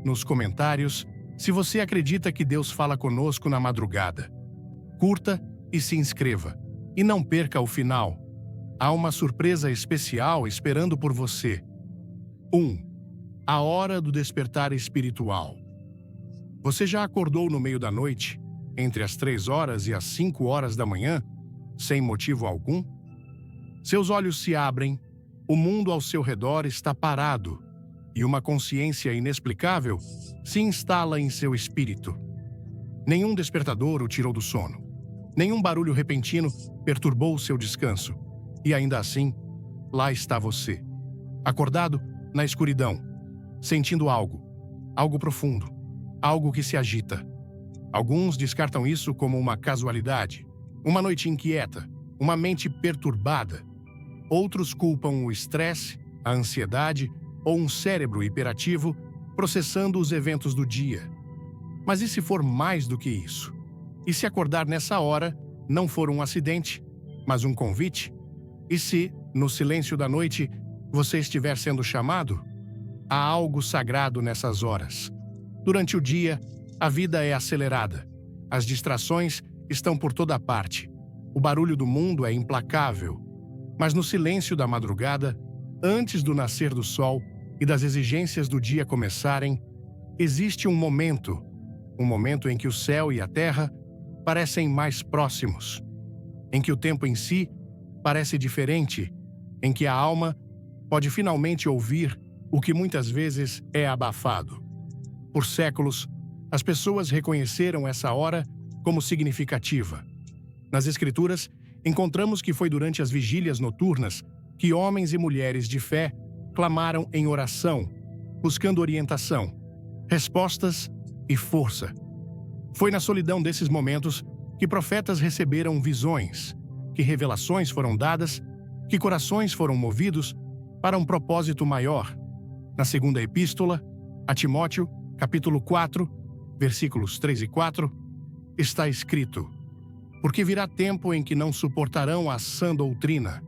nos comentários se você acredita que Deus fala conosco na madrugada. Curta e se inscreva. E não perca o final. Há uma surpresa especial esperando por você. 1. A hora do despertar espiritual. Você já acordou no meio da noite, entre as 3 horas e as 5 horas da manhã, sem motivo algum? Seus olhos se abrem, o mundo ao seu redor está parado e uma consciência inexplicável se instala em seu espírito. Nenhum despertador o tirou do sono. Nenhum barulho repentino perturbou seu descanso. E ainda assim, lá está você, acordado na escuridão, sentindo algo profundo, algo que se agita. Alguns descartam isso como uma casualidade, uma noite inquieta, uma mente perturbada. Outros culpam o estresse, a ansiedade ou um cérebro hiperativo processando os eventos do dia. Mas e se for mais do que isso? E se acordar nessa hora não for um acidente, mas um convite? E se, no silêncio da noite, você estiver sendo chamado? Há algo sagrado nessas horas. Durante o dia, a vida é acelerada. As distrações estão por toda parte. O barulho do mundo é implacável. Mas no silêncio da madrugada, antes do nascer do sol e das exigências do dia começarem, existe um momento em que o céu e a terra parecem mais próximos, em que o tempo em si parece diferente, em que a alma pode finalmente ouvir o que muitas vezes é abafado. Por séculos, as pessoas reconheceram essa hora como significativa. Nas Escrituras, encontramos que foi durante as vigílias noturnas que homens e mulheres de fé clamaram em oração, buscando orientação, respostas e força. Foi na solidão desses momentos que profetas receberam visões, que revelações foram dadas, que corações foram movidos para um propósito maior. Na segunda epístola, a Timóteo, capítulo 4, versículos 3 e 4, está escrito: porque virá tempo em que não suportarão a sã doutrina,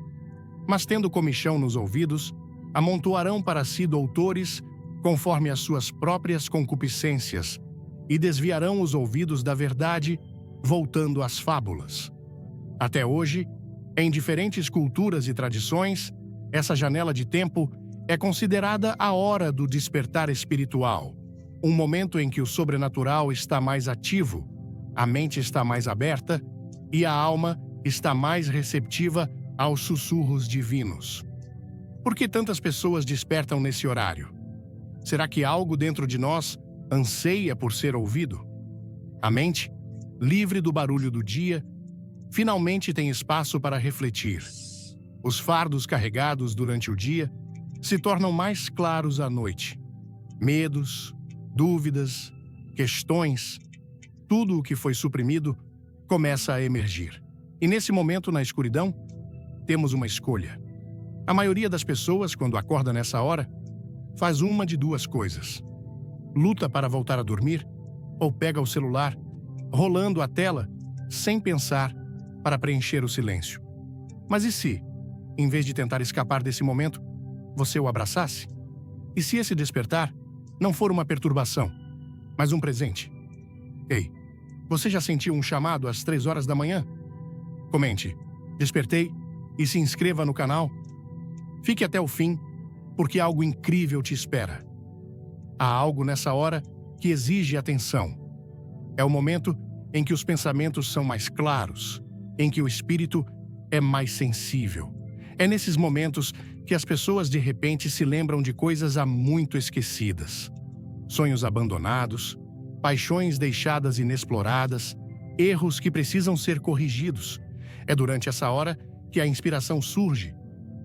mas tendo comichão nos ouvidos, amontoarão para si doutores conforme as suas próprias concupiscências e desviarão os ouvidos da verdade, voltando às fábulas. Até hoje, em diferentes culturas e tradições, essa janela de tempo é considerada a hora do despertar espiritual, um momento em que o sobrenatural está mais ativo, a mente está mais aberta e a alma está mais receptiva aos sussurros divinos. Por que tantas pessoas despertam nesse horário? Será que algo dentro de nós anseia por ser ouvido? A mente, livre do barulho do dia, finalmente tem espaço para refletir. Os fardos carregados durante o dia se tornam mais claros à noite. Medos, dúvidas, questões, tudo o que foi suprimido começa a emergir. E nesse momento, na escuridão, temos uma escolha. A maioria das pessoas, quando acorda nessa hora, faz uma de 2 coisas. Luta para voltar a dormir ou pega o celular, rolando a tela, sem pensar, para preencher o silêncio. Mas e se, em vez de tentar escapar desse momento, você o abraçasse? E se esse despertar não for uma perturbação, mas um presente? Ei, você já sentiu um chamado às 3 horas da manhã? Comente, despertei, e se inscreva no canal. Fique até o fim, porque algo incrível te espera. Há algo nessa hora que exige atenção. É o momento em que os pensamentos são mais claros, em que o espírito é mais sensível. É nesses momentos que as pessoas de repente se lembram de coisas há muito esquecidas. Sonhos abandonados, paixões deixadas inexploradas, erros que precisam ser corrigidos. É durante essa hora que a inspiração surge,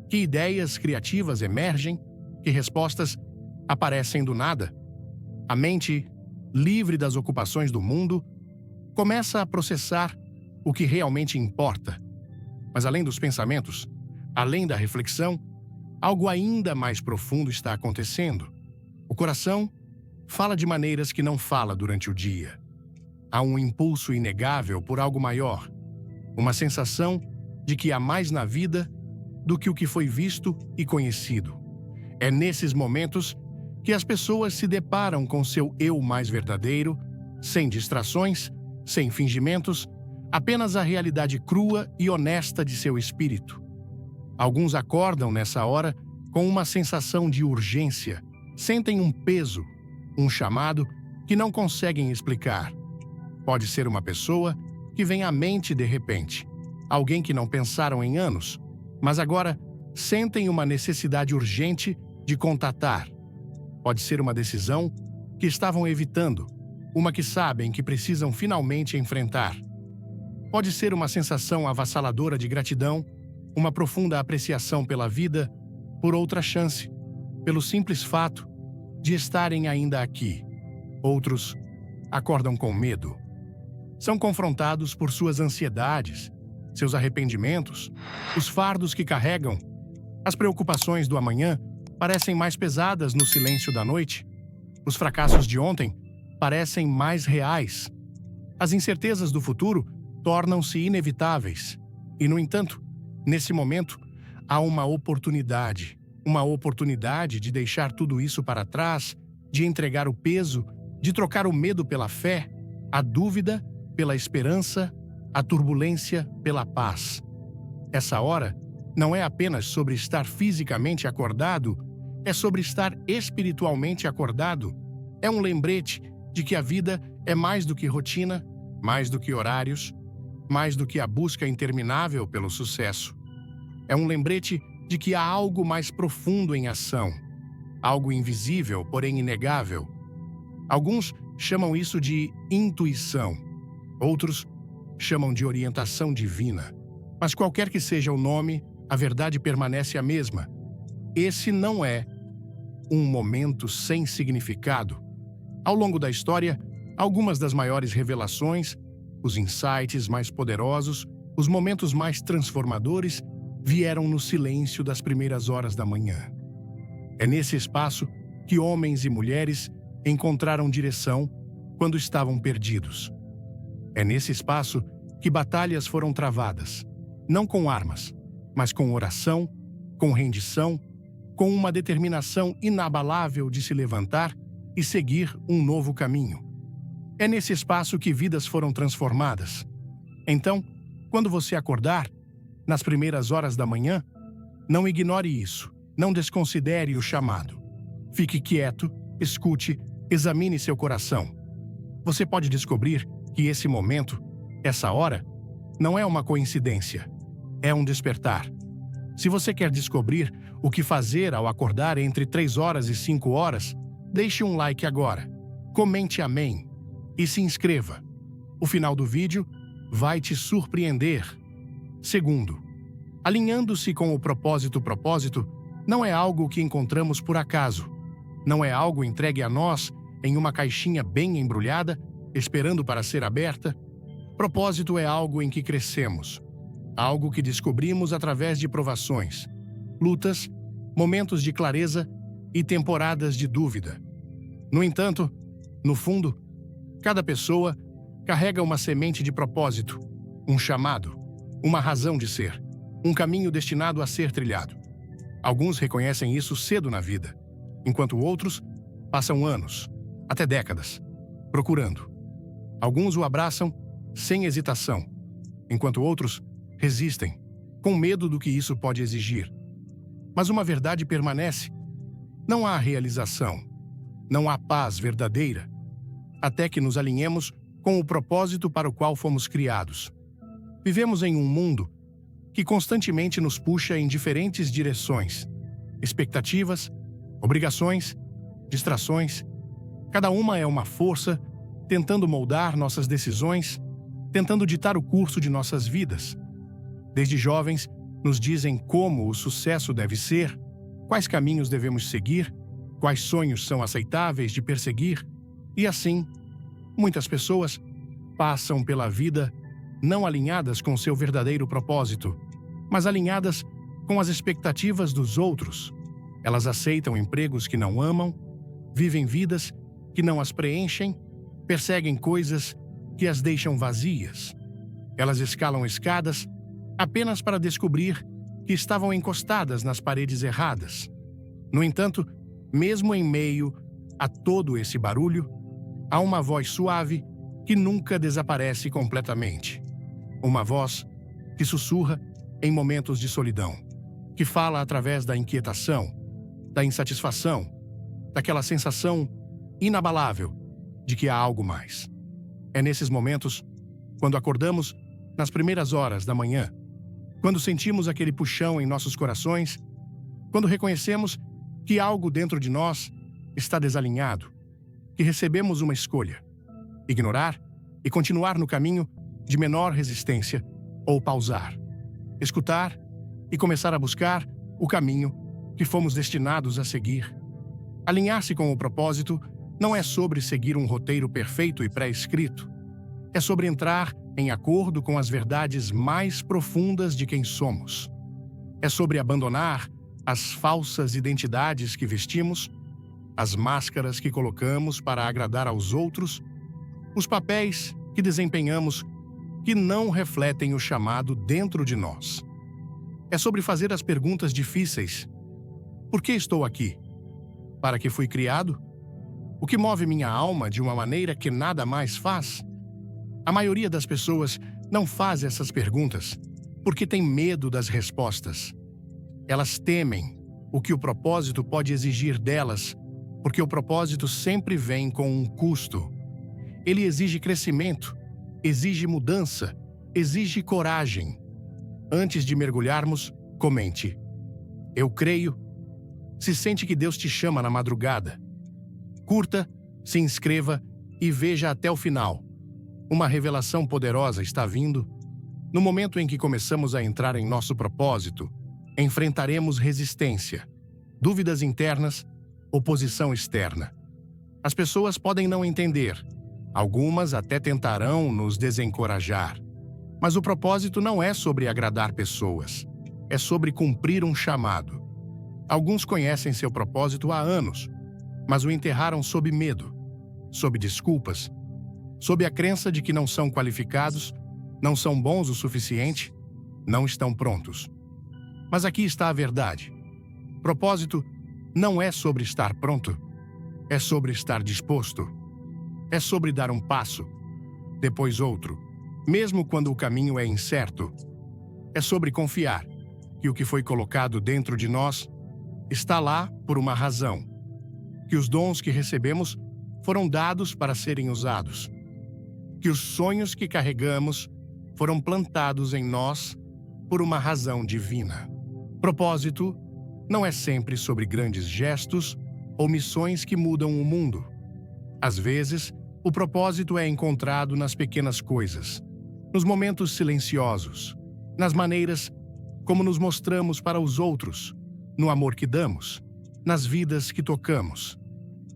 que ideias criativas emergem, que respostas aparecem do nada. A mente, livre das ocupações do mundo, começa a processar o que realmente importa. Mas além dos pensamentos, além da reflexão, algo ainda mais profundo está acontecendo. O coração fala de maneiras que não fala durante o dia. Há um impulso inegável por algo maior, uma sensação de que há mais na vida do que o que foi visto e conhecido. É nesses momentos que as pessoas se deparam com seu eu mais verdadeiro, sem distrações, sem fingimentos, apenas a realidade crua e honesta de seu espírito. Alguns acordam nessa hora com uma sensação de urgência, sentem um peso, um chamado que não conseguem explicar. Pode ser uma pessoa que vem à mente de repente, alguém que não pensaram em anos, mas agora sentem uma necessidade urgente de contatar. Pode ser uma decisão que estavam evitando, uma que sabem que precisam finalmente enfrentar. Pode ser uma sensação avassaladora de gratidão, uma profunda apreciação pela vida, por outra chance, pelo simples fato de estarem ainda aqui. Outros acordam com medo. São confrontados por suas ansiedades, seus arrependimentos, os fardos que carregam. As preocupações do amanhã parecem mais pesadas no silêncio da noite. Os fracassos de ontem parecem mais reais. As incertezas do futuro tornam-se inevitáveis. E, no entanto, nesse momento, há uma oportunidade de deixar tudo isso para trás, de entregar o peso, de trocar o medo pela fé, a dúvida pela esperança, a turbulência pela paz. Essa hora não é apenas sobre estar fisicamente acordado, é sobre estar espiritualmente acordado. É um lembrete de que a vida é mais do que rotina, mais do que horários, mais do que a busca interminável pelo sucesso. É um lembrete de que há algo mais profundo em ação, algo invisível, porém inegável. Alguns chamam isso de intuição, outros chamam de orientação divina. Mas qualquer que seja o nome, a verdade permanece a mesma. Esse não é um momento sem significado. Ao longo da história, algumas das maiores revelações, os insights mais poderosos, os momentos mais transformadores vieram no silêncio das primeiras horas da manhã. É nesse espaço que homens e mulheres encontraram direção quando estavam perdidos. É nesse espaço que batalhas foram travadas, não com armas, mas com oração, com rendição, com uma determinação inabalável de se levantar e seguir um novo caminho. É nesse espaço que vidas foram transformadas. Então, quando você acordar, nas primeiras horas da manhã, não ignore isso, não desconsidere o chamado. Fique quieto, escute, examine seu coração. Você pode descobrir que esse momento, essa hora, não é uma coincidência, é um despertar. Se você quer descobrir o que fazer ao acordar entre 3 horas e 5 horas, deixe um like agora, comente amém e se inscreva. O final do vídeo vai te surpreender. Segundo, alinhando-se com o propósito não é algo que encontramos por acaso. Não é algo entregue a nós em uma caixinha bem embrulhada, esperando para ser aberta. Propósito é algo em que crescemos, algo que descobrimos através de provações, lutas, momentos de clareza e temporadas de dúvida. No entanto, no fundo, cada pessoa carrega uma semente de propósito, um chamado, uma razão de ser, um caminho destinado a ser trilhado. Alguns reconhecem isso cedo na vida, enquanto outros passam anos, até décadas, procurando. Alguns o abraçam sem hesitação, enquanto outros resistem, com medo do que isso pode exigir. Mas uma verdade permanece: não há realização, não há paz verdadeira, até que nos alinhemos com o propósito para o qual fomos criados. Vivemos em um mundo que constantemente nos puxa em diferentes direções, expectativas, obrigações, distrações. Cada uma é uma força tentando moldar nossas decisões, tentando ditar o curso de nossas vidas. Desde jovens, nos dizem como o sucesso deve ser, quais caminhos devemos seguir, quais sonhos são aceitáveis de perseguir, e assim, muitas pessoas passam pela vida não alinhadas com seu verdadeiro propósito, mas alinhadas com as expectativas dos outros. Elas aceitam empregos que não amam, vivem vidas que não as preenchem, perseguem coisas que as deixam vazias. Elas escalam escadas apenas para descobrir que estavam encostadas nas paredes erradas. No entanto, mesmo em meio a todo esse barulho, há uma voz suave que nunca desaparece completamente. Uma voz que sussurra em momentos de solidão, que fala através da inquietação, da insatisfação, daquela sensação inabalável de que há algo mais. É nesses momentos, quando acordamos nas primeiras horas da manhã, quando sentimos aquele puxão em nossos corações, quando reconhecemos que algo dentro de nós está desalinhado, que recebemos uma escolha: ignorar e continuar no caminho de menor resistência ou pausar, escutar e começar a buscar o caminho que fomos destinados a seguir. Alinhar-se com o propósito não é sobre seguir um roteiro perfeito e pré-escrito. É sobre entrar em acordo com as verdades mais profundas de quem somos. É sobre abandonar as falsas identidades que vestimos, as máscaras que colocamos para agradar aos outros, os papéis que desempenhamos que não refletem o chamado dentro de nós. É sobre fazer as perguntas difíceis. Por que estou aqui? Para que fui criado? O que move minha alma de uma maneira que nada mais faz? A maioria das pessoas não faz essas perguntas porque tem medo das respostas. Elas temem o que o propósito pode exigir delas, porque o propósito sempre vem com um custo. Ele exige crescimento, exige mudança, exige coragem. Antes de mergulharmos, comente: eu creio. Se sente que Deus te chama na madrugada, curta, se inscreva e veja até o final. Uma revelação poderosa está vindo. No momento em que começamos a entrar em nosso propósito, enfrentaremos resistência, dúvidas internas, oposição externa. As pessoas podem não entender. Algumas até tentarão nos desencorajar. Mas o propósito não é sobre agradar pessoas. É sobre cumprir um chamado. Alguns conhecem seu propósito há anos, mas o enterraram sob medo, sob desculpas, sob a crença de que não são qualificados, não são bons o suficiente, não estão prontos. Mas aqui está a verdade. Propósito não é sobre estar pronto, é sobre estar disposto. É sobre dar um passo, depois outro, mesmo quando o caminho é incerto. É sobre confiar que o que foi colocado dentro de nós está lá por uma razão, que os dons que recebemos foram dados para serem usados, que os sonhos que carregamos foram plantados em nós por uma razão divina. Propósito não é sempre sobre grandes gestos ou missões que mudam o mundo. Às vezes, o propósito é encontrado nas pequenas coisas, nos momentos silenciosos, nas maneiras como nos mostramos para os outros, no amor que damos, nas vidas que tocamos.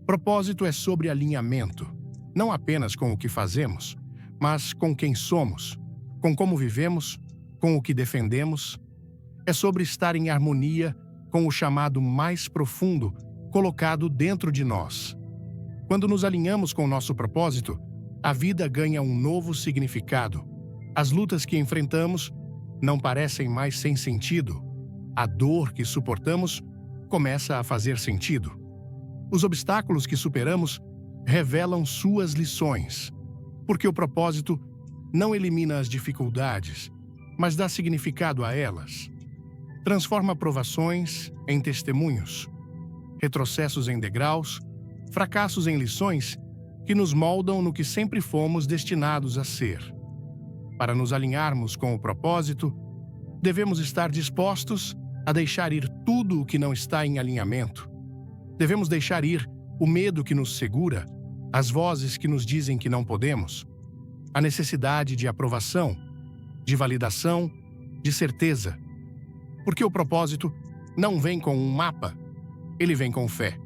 Propósito é sobre alinhamento, não apenas com o que fazemos, mas com quem somos, com como vivemos, com o que defendemos. É sobre estar em harmonia com o chamado mais profundo colocado dentro de nós. Quando nos alinhamos com o nosso propósito, a vida ganha um novo significado. As lutas que enfrentamos não parecem mais sem sentido. A dor que suportamos começa a fazer sentido. Os obstáculos que superamos revelam suas lições, porque o propósito não elimina as dificuldades, mas dá significado a elas. Transforma provações em testemunhos, retrocessos em degraus, fracassos em lições que nos moldam no que sempre fomos destinados a ser. Para nos alinharmos com o propósito, devemos estar dispostos a deixar ir tudo o que não está em alinhamento. Devemos deixar ir o medo que nos segura, as vozes que nos dizem que não podemos, a necessidade de aprovação, de validação, de certeza. Porque o propósito não vem com um mapa, ele vem com fé.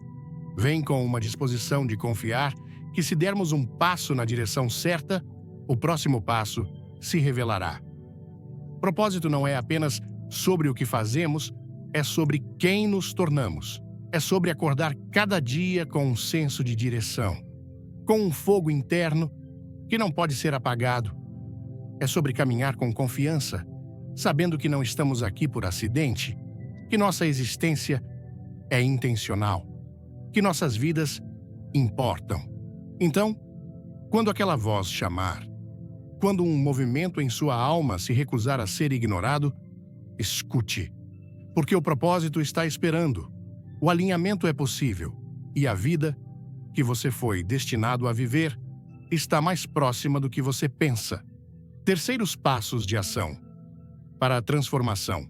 Vem com uma disposição de confiar que, se dermos um passo na direção certa, o próximo passo se revelará. Propósito não é apenas sobre o que fazemos, é sobre quem nos tornamos. É sobre acordar cada dia com um senso de direção, com um fogo interno que não pode ser apagado. É sobre caminhar com confiança, sabendo que não estamos aqui por acidente, que nossa existência é intencional, que nossas vidas importam. Então, quando aquela voz chamar, quando um movimento em sua alma se recusar a ser ignorado, escute, porque o propósito está esperando, o alinhamento é possível e a vida que você foi destinado a viver está mais próxima do que você pensa. Terceiros passos de ação para a transformação.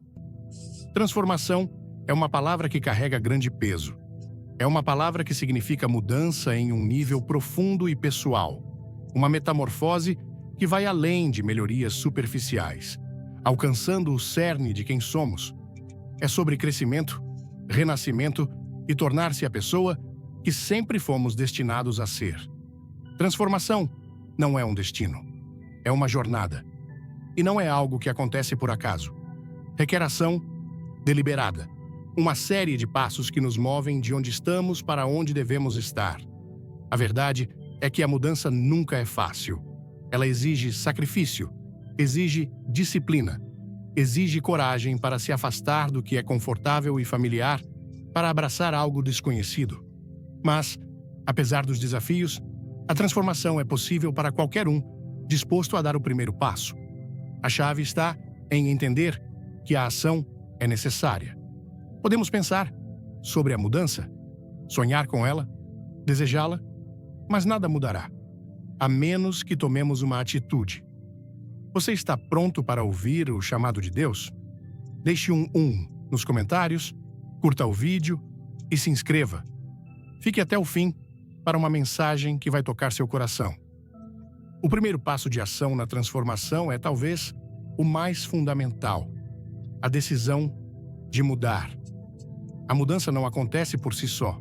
Transformação é uma palavra que carrega grande peso. É uma palavra que significa mudança em um nível profundo e pessoal. Uma metamorfose que vai além de melhorias superficiais, alcançando o cerne de quem somos. É sobre crescimento, renascimento e tornar-se a pessoa que sempre fomos destinados a ser. Transformação não é um destino, é uma jornada. E não é algo que acontece por acaso. Requer ação deliberada, uma série de passos que nos movem de onde estamos para onde devemos estar. A verdade é que a mudança nunca é fácil. Ela exige sacrifício, exige disciplina, exige coragem para se afastar do que é confortável e familiar para abraçar algo desconhecido. Mas, apesar dos desafios, a transformação é possível para qualquer um disposto a dar o primeiro passo. A chave está em entender que a ação é necessária. Podemos pensar sobre a mudança, sonhar com ela, desejá-la, mas nada mudará, a menos que tomemos uma atitude. Você está pronto para ouvir o chamado de Deus? Deixe um nos comentários, curta o vídeo e se inscreva. Fique até o fim para uma mensagem que vai tocar seu coração. O primeiro passo de ação na transformação é talvez o mais fundamental: a decisão de mudar. A mudança não acontece por si só.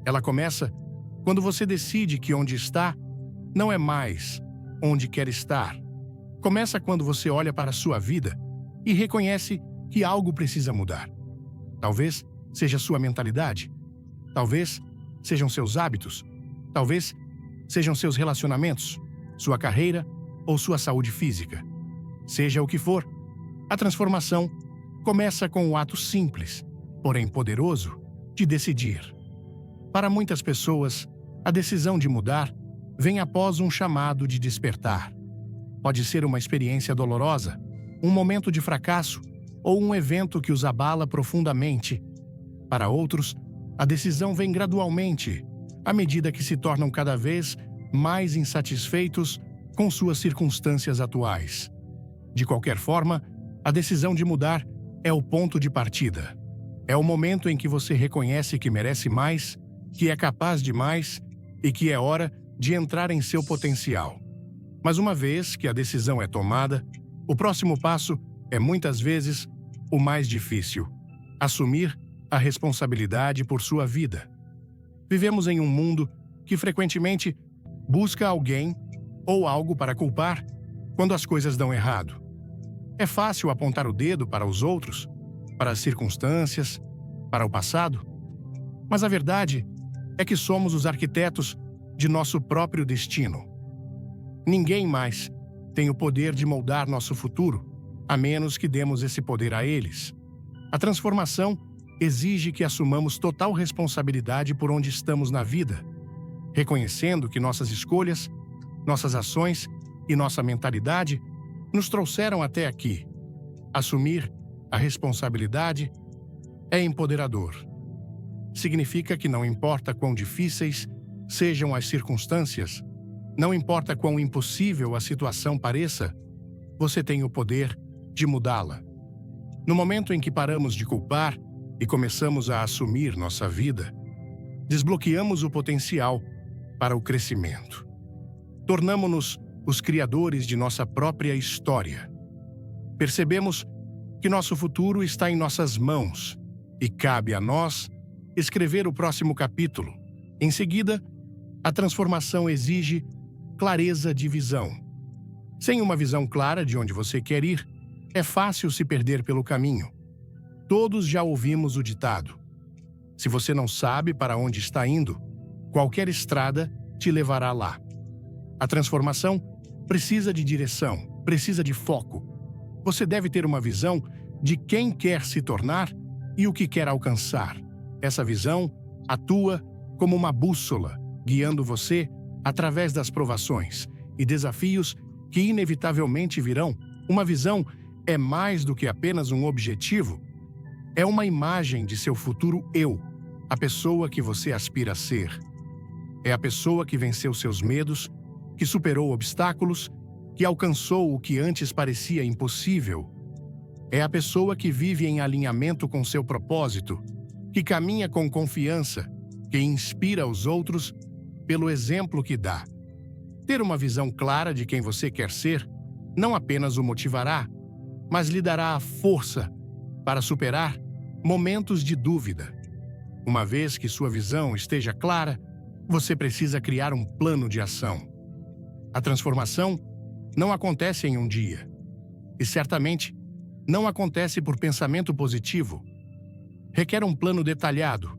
Ela começa quando você decide que onde está não é mais onde quer estar. Começa quando você olha para a sua vida e reconhece que algo precisa mudar. Talvez seja sua mentalidade. Talvez sejam seus hábitos. Talvez sejam seus relacionamentos, sua carreira ou sua saúde física. Seja o que for, a transformação começa com o ato simples, porém poderoso, de decidir. Para muitas pessoas, a decisão de mudar vem após um chamado de despertar. Pode ser uma experiência dolorosa, um momento de fracasso ou um evento que os abala profundamente. Para outros, a decisão vem gradualmente, à medida que se tornam cada vez mais insatisfeitos com suas circunstâncias atuais. De qualquer forma, a decisão de mudar é o ponto de partida. É o momento em que você reconhece que merece mais, que é capaz de mais e que é hora de entrar em seu potencial. Mas uma vez que a decisão é tomada, o próximo passo é muitas vezes o mais difícil: assumir a responsabilidade por sua vida. Vivemos em um mundo que frequentemente busca alguém ou algo para culpar quando as coisas dão errado. É fácil apontar o dedo para os outros, para as circunstâncias, para o passado. Mas a verdade é que somos os arquitetos de nosso próprio destino. Ninguém mais tem o poder de moldar nosso futuro, a menos que demos esse poder a eles. A transformação exige que assumamos total responsabilidade por onde estamos na vida, reconhecendo que nossas escolhas, nossas ações e nossa mentalidade nos trouxeram até aqui. Assumir a responsabilidade é empoderador. Significa que não importa quão difíceis sejam as circunstâncias, não importa quão impossível a situação pareça, você tem o poder de mudá-la. No momento em que paramos de culpar e começamos a assumir nossa vida, desbloqueamos o potencial para o crescimento. Tornamo-nos os criadores de nossa própria história. Percebemos que nosso futuro está em nossas mãos e cabe a nós escrever o próximo capítulo. Em seguida, a transformação exige clareza de visão. Sem uma visão clara de onde você quer ir, é fácil se perder pelo caminho. Todos já ouvimos o ditado: se você não sabe para onde está indo, qualquer estrada te levará lá. A transformação precisa de direção, precisa de foco. Você deve ter uma visão de quem quer se tornar e o que quer alcançar. Essa visão atua como uma bússola, guiando você através das provações e desafios que inevitavelmente virão. Uma visão é mais do que apenas um objetivo. É uma imagem de seu futuro eu, a pessoa que você aspira a ser. É a pessoa que venceu seus medos, que superou obstáculos, que alcançou o que antes parecia impossível. É a pessoa que vive em alinhamento com seu propósito, que caminha com confiança, que inspira os outros pelo exemplo que dá. Ter uma visão clara de quem você quer ser não apenas o motivará, mas lhe dará a força para superar momentos de dúvida. Uma vez que sua visão esteja clara, você precisa criar um plano de ação. A transformação não acontece em um dia. E certamente não acontece por pensamento positivo. Requer um plano detalhado,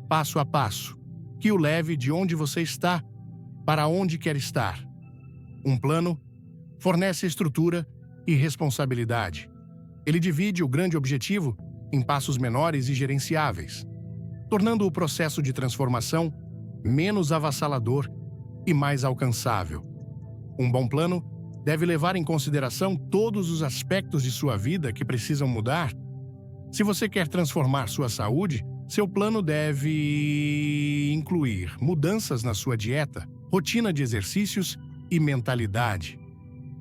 passo a passo, que o leve de onde você está para onde quer estar. Um plano fornece estrutura e responsabilidade. Ele divide o grande objetivo em passos menores e gerenciáveis, tornando o processo de transformação menos avassalador e mais alcançável. Um bom plano deve levar em consideração todos os aspectos de sua vida que precisam mudar. Se você quer transformar sua saúde, seu plano deve incluir mudanças na sua dieta, rotina de exercícios e mentalidade.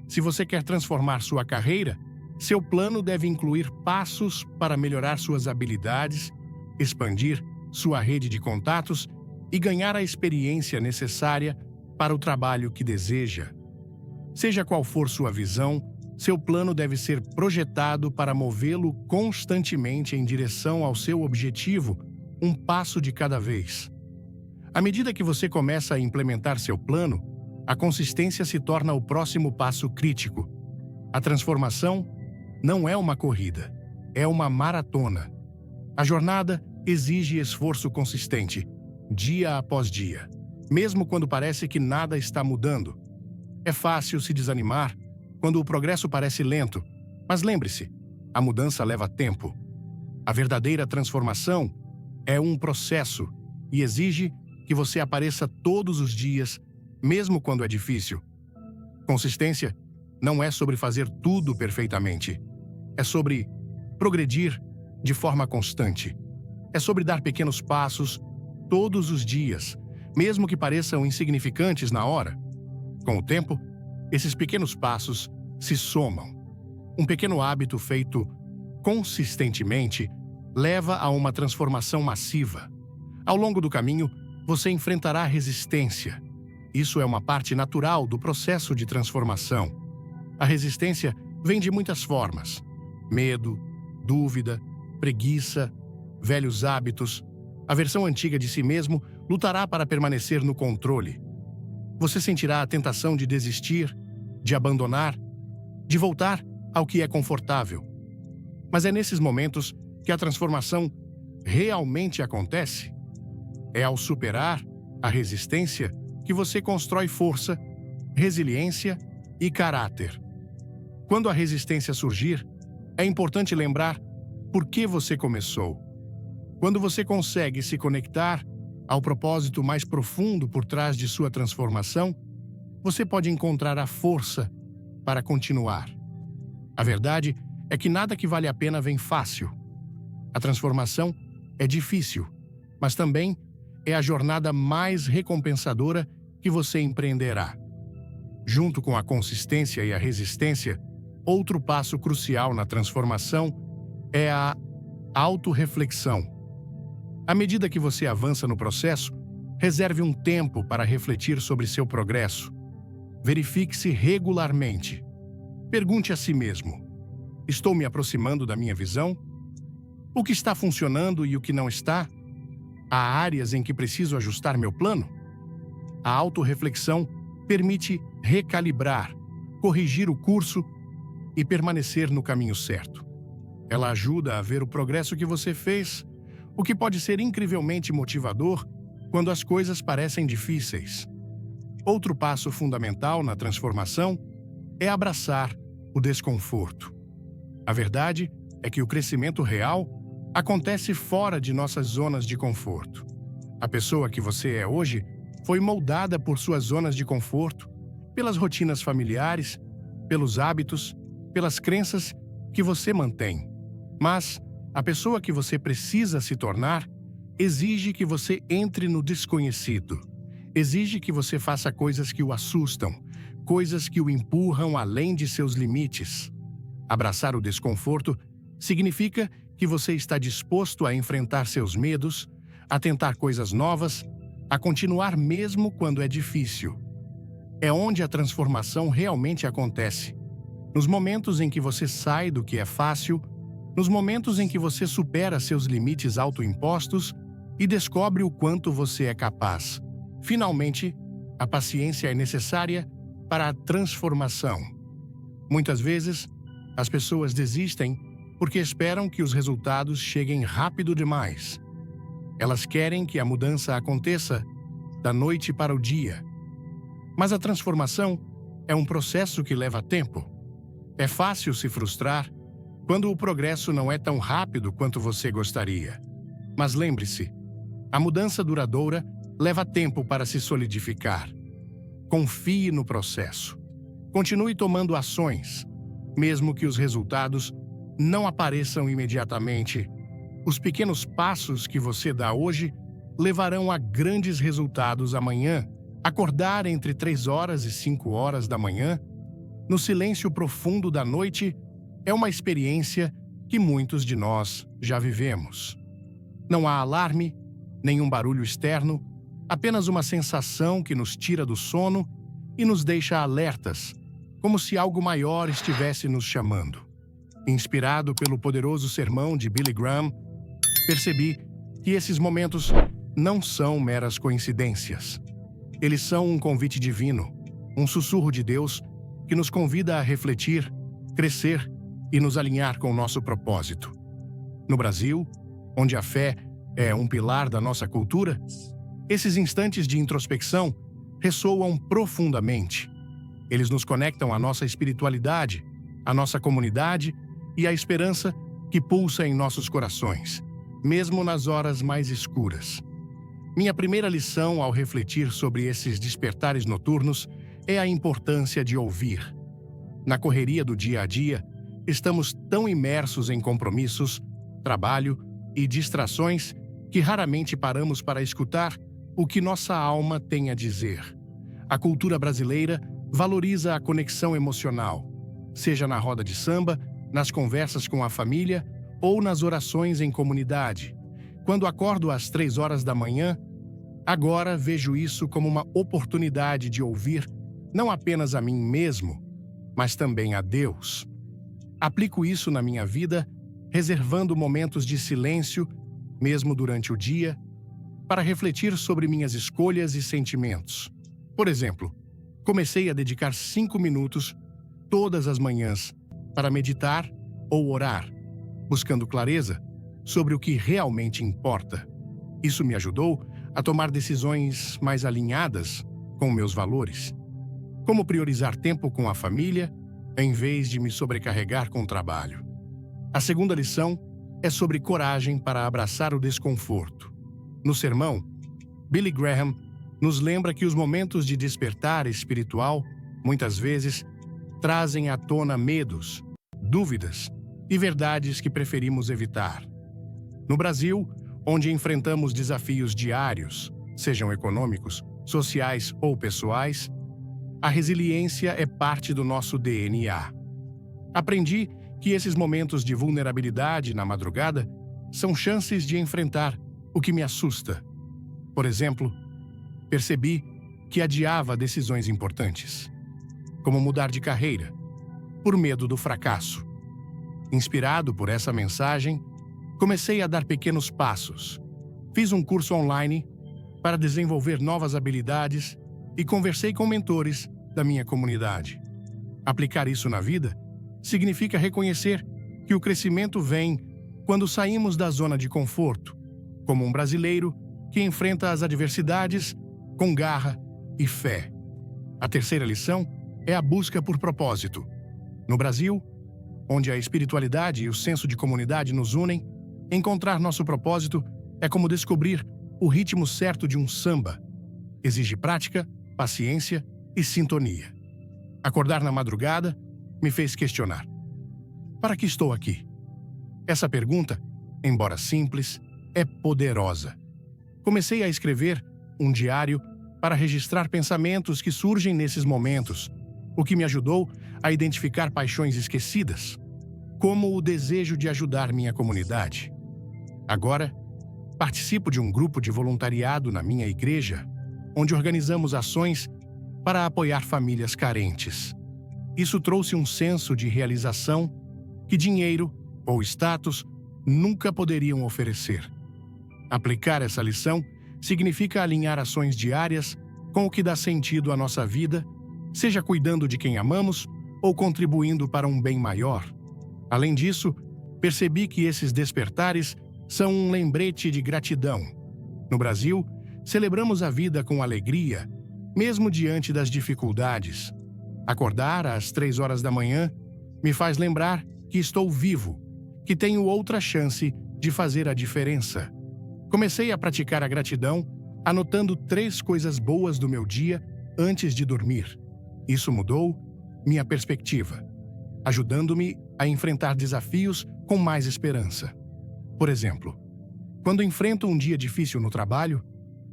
Se você quer transformar sua carreira, seu plano deve incluir passos para melhorar suas habilidades, expandir sua rede de contatos e ganhar a experiência necessária para o trabalho que deseja. Seja qual for sua visão, seu plano deve ser projetado para movê-lo constantemente em direção ao seu objetivo, um passo de cada vez. À medida que você começa a implementar seu plano, a consistência se torna o próximo passo crítico. A transformação não é uma corrida, é uma maratona. A jornada exige esforço consistente, dia após dia, mesmo quando parece que nada está mudando. É fácil se desanimar quando o progresso parece lento, mas lembre-se, a mudança leva tempo. A verdadeira transformação é um processo e exige que você apareça todos os dias, mesmo quando é difícil. Consistência não é sobre fazer tudo perfeitamente. É sobre progredir de forma constante. É sobre dar pequenos passos todos os dias, mesmo que pareçam insignificantes na hora. Com o tempo, esses pequenos passos se somam. Um pequeno hábito feito consistentemente leva a uma transformação massiva. Ao longo do caminho, você enfrentará resistência. Isso é uma parte natural do processo de transformação. A resistência vem de muitas formas: medo, dúvida, preguiça, velhos hábitos. A versão antiga de si mesmo lutará para permanecer no controle. Você sentirá a tentação de desistir, de abandonar, de voltar ao que é confortável. Mas é nesses momentos que a transformação realmente acontece. É ao superar a resistência que você constrói força, resiliência e caráter. Quando a resistência surgir, é importante lembrar por que você começou. Quando você consegue se conectar ao propósito mais profundo por trás de sua transformação, você pode encontrar a força para continuar. A verdade é que nada que vale a pena vem fácil. A transformação é difícil, mas também é a jornada mais recompensadora que você empreenderá. Junto com a consistência e a resistência, outro passo crucial na transformação é a autorreflexão. À medida que você avança no processo, reserve um tempo para refletir sobre seu progresso. Verifique-se regularmente. Pergunte a si mesmo: estou me aproximando da minha visão? O que está funcionando e o que não está? Há áreas em que preciso ajustar meu plano? A autorreflexão permite recalibrar, corrigir o curso e permanecer no caminho certo. Ela ajuda a ver o progresso que você fez, o que pode ser incrivelmente motivador quando as coisas parecem difíceis. Outro passo fundamental na transformação é abraçar o desconforto. A verdade é que o crescimento real acontece fora de nossas zonas de conforto. A pessoa que você é hoje foi moldada por suas zonas de conforto, pelas rotinas familiares, pelos hábitos, pelas crenças que você mantém. Mas a pessoa que você precisa se tornar exige que você entre no desconhecido. Exige que você faça coisas que o assustam, coisas que o empurram além de seus limites. Abraçar o desconforto significa que você está disposto a enfrentar seus medos, a tentar coisas novas, a continuar mesmo quando é difícil. É onde a transformação realmente acontece. Nos momentos em que você sai do que é fácil, nos momentos em que você supera seus limites autoimpostos e descobre o quanto você é capaz. Finalmente, a paciência é necessária para a transformação. Muitas vezes, as pessoas desistem porque esperam que os resultados cheguem rápido demais. Elas querem que a mudança aconteça da noite para o dia. Mas a transformação é um processo que leva tempo. É fácil se frustrar quando o progresso não é tão rápido quanto você gostaria. Mas lembre-se, a mudança duradoura leva tempo para se solidificar. Confie no processo. Continue tomando ações, mesmo que os resultados não apareçam imediatamente. Os pequenos passos que você dá hoje levarão a grandes resultados amanhã. Acordar entre 3 horas e 5 horas da manhã, no silêncio profundo da noite, é uma experiência que muitos de nós já vivemos. Não há alarme, nenhum barulho externo, apenas uma sensação que nos tira do sono e nos deixa alertas, como se algo maior estivesse nos chamando. Inspirado pelo poderoso sermão de Billy Graham, percebi que esses momentos não são meras coincidências. Eles são um convite divino, um sussurro de Deus que nos convida a refletir, crescer e nos alinhar com o nosso propósito. No Brasil, onde a fé é um pilar da nossa cultura, esses instantes de introspecção ressoam profundamente. Eles nos conectam à nossa espiritualidade, à nossa comunidade e à esperança que pulsa em nossos corações, mesmo nas horas mais escuras. Minha primeira lição ao refletir sobre esses despertares noturnos é a importância de ouvir. Na correria do dia a dia, estamos tão imersos em compromissos, trabalho e distrações que raramente paramos para escutar o que nossa alma tem a dizer. A cultura brasileira valoriza a conexão emocional, seja na roda de samba, nas conversas com a família ou nas orações em comunidade. Quando acordo às 3 horas da manhã, agora vejo isso como uma oportunidade de ouvir não apenas a mim mesmo, mas também a Deus. Aplico isso na minha vida, reservando momentos de silêncio, mesmo durante o dia, para refletir sobre minhas escolhas e sentimentos. Por exemplo, comecei a dedicar 5 minutos todas as manhãs para meditar ou orar, buscando clareza sobre o que realmente importa. Isso me ajudou a tomar decisões mais alinhadas com meus valores, como priorizar tempo com a família em vez de me sobrecarregar com o trabalho. A segunda lição é sobre coragem para abraçar o desconforto. No sermão, Billy Graham nos lembra que os momentos de despertar espiritual, muitas vezes, trazem à tona medos, dúvidas e verdades que preferimos evitar. No Brasil, onde enfrentamos desafios diários, sejam econômicos, sociais ou pessoais, a resiliência é parte do nosso DNA. Aprendi que esses momentos de vulnerabilidade na madrugada são chances de enfrentar o que me assusta. Por exemplo, percebi que adiava decisões importantes, como mudar de carreira, por medo do fracasso. Inspirado por essa mensagem, comecei a dar pequenos passos. Fiz um curso online para desenvolver novas habilidades e conversei com mentores da minha comunidade. Aplicar isso na vida significa reconhecer que o crescimento vem quando saímos da zona de conforto, como um brasileiro que enfrenta as adversidades com garra e fé. A terceira lição é a busca por propósito. No Brasil, onde a espiritualidade e o senso de comunidade nos unem, encontrar nosso propósito é como descobrir o ritmo certo de um samba. Exige prática, paciência e sintonia. Acordar na madrugada me fez questionar: para que estou aqui? Essa pergunta, embora simples, é poderosa. Comecei a escrever um diário para registrar pensamentos que surgem nesses momentos, o que me ajudou a identificar paixões esquecidas, como o desejo de ajudar minha comunidade. Agora, participo de um grupo de voluntariado na minha igreja, onde organizamos ações para apoiar famílias carentes. Isso trouxe um senso de realização que dinheiro ou status nunca poderiam oferecer. Aplicar essa lição significa alinhar ações diárias com o que dá sentido à nossa vida, seja cuidando de quem amamos ou contribuindo para um bem maior. Além disso, percebi que esses despertares são um lembrete de gratidão. No Brasil, celebramos a vida com alegria, mesmo diante das dificuldades. Acordar às 3 horas da manhã me faz lembrar que estou vivo, que tenho outra chance de fazer a diferença. Comecei a praticar a gratidão, anotando 3 coisas boas do meu dia antes de dormir. Isso mudou minha perspectiva, ajudando-me a enfrentar desafios com mais esperança. Por exemplo, quando enfrento um dia difícil no trabalho,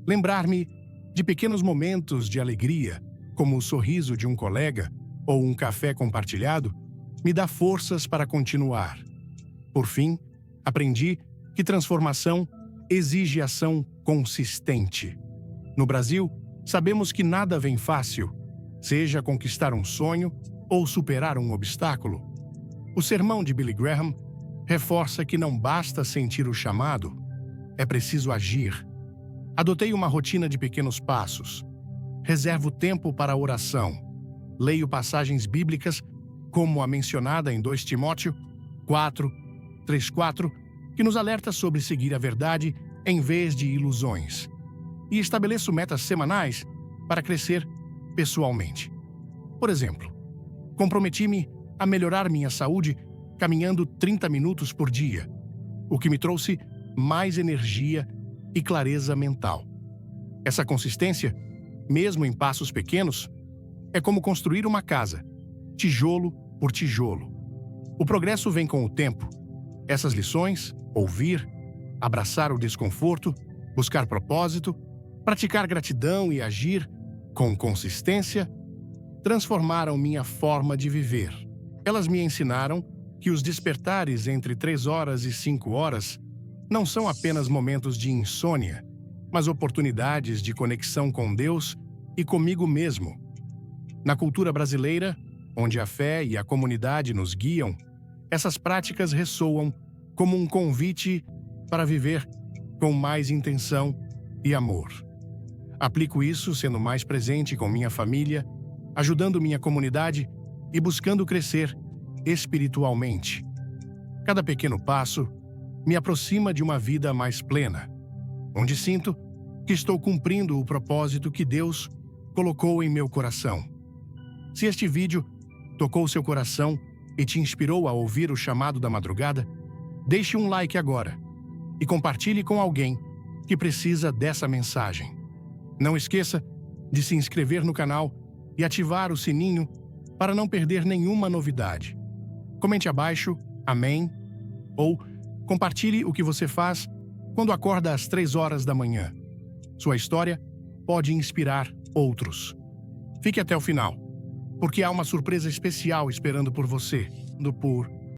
lembrar-me de pequenos momentos de alegria, como o sorriso de um colega ou um café compartilhado, me dá forças para continuar. Por fim, aprendi que transformação exige ação consistente. No Brasil, sabemos que nada vem fácil, seja conquistar um sonho ou superar um obstáculo. O sermão de Billy Graham reforça que não basta sentir o chamado, é preciso agir. Adotei uma rotina de pequenos passos. Reservo tempo para a oração. Leio passagens bíblicas, como a mencionada em 2 Timóteo 4:3-4, que nos alerta sobre seguir a verdade em vez de ilusões. E estabeleço metas semanais para crescer pessoalmente. Por exemplo, comprometi-me a melhorar minha saúde caminhando 30 minutos por dia, o que me trouxe mais energia e clareza mental. Essa consistência, mesmo em passos pequenos, é como construir uma casa, tijolo por tijolo. O progresso vem com o tempo. Essas lições, ouvir, abraçar o desconforto, buscar propósito, praticar gratidão e agir com consistência, transformaram minha forma de viver. Elas me ensinaram que os despertares entre 3 horas e 5 horas não são apenas momentos de insônia, mas oportunidades de conexão com Deus e comigo mesmo. Na cultura brasileira, onde a fé e a comunidade nos guiam, essas práticas ressoam como um convite para viver com mais intenção e amor. Aplico isso sendo mais presente com minha família, ajudando minha comunidade e buscando crescer espiritualmente. Cada pequeno passo me aproxima de uma vida mais plena, onde sinto que estou cumprindo o propósito que Deus colocou em meu coração. Se este vídeo tocou seu coração e te inspirou a ouvir o chamado da madrugada, deixe um like agora e compartilhe com alguém que precisa dessa mensagem. Não esqueça de se inscrever no canal e ativar o sininho para não perder nenhuma novidade. Comente abaixo, amém, ou compartilhe o que você faz quando acorda às 3 horas da manhã. Sua história pode inspirar outros. Fique até o final, porque há uma surpresa especial esperando por você, por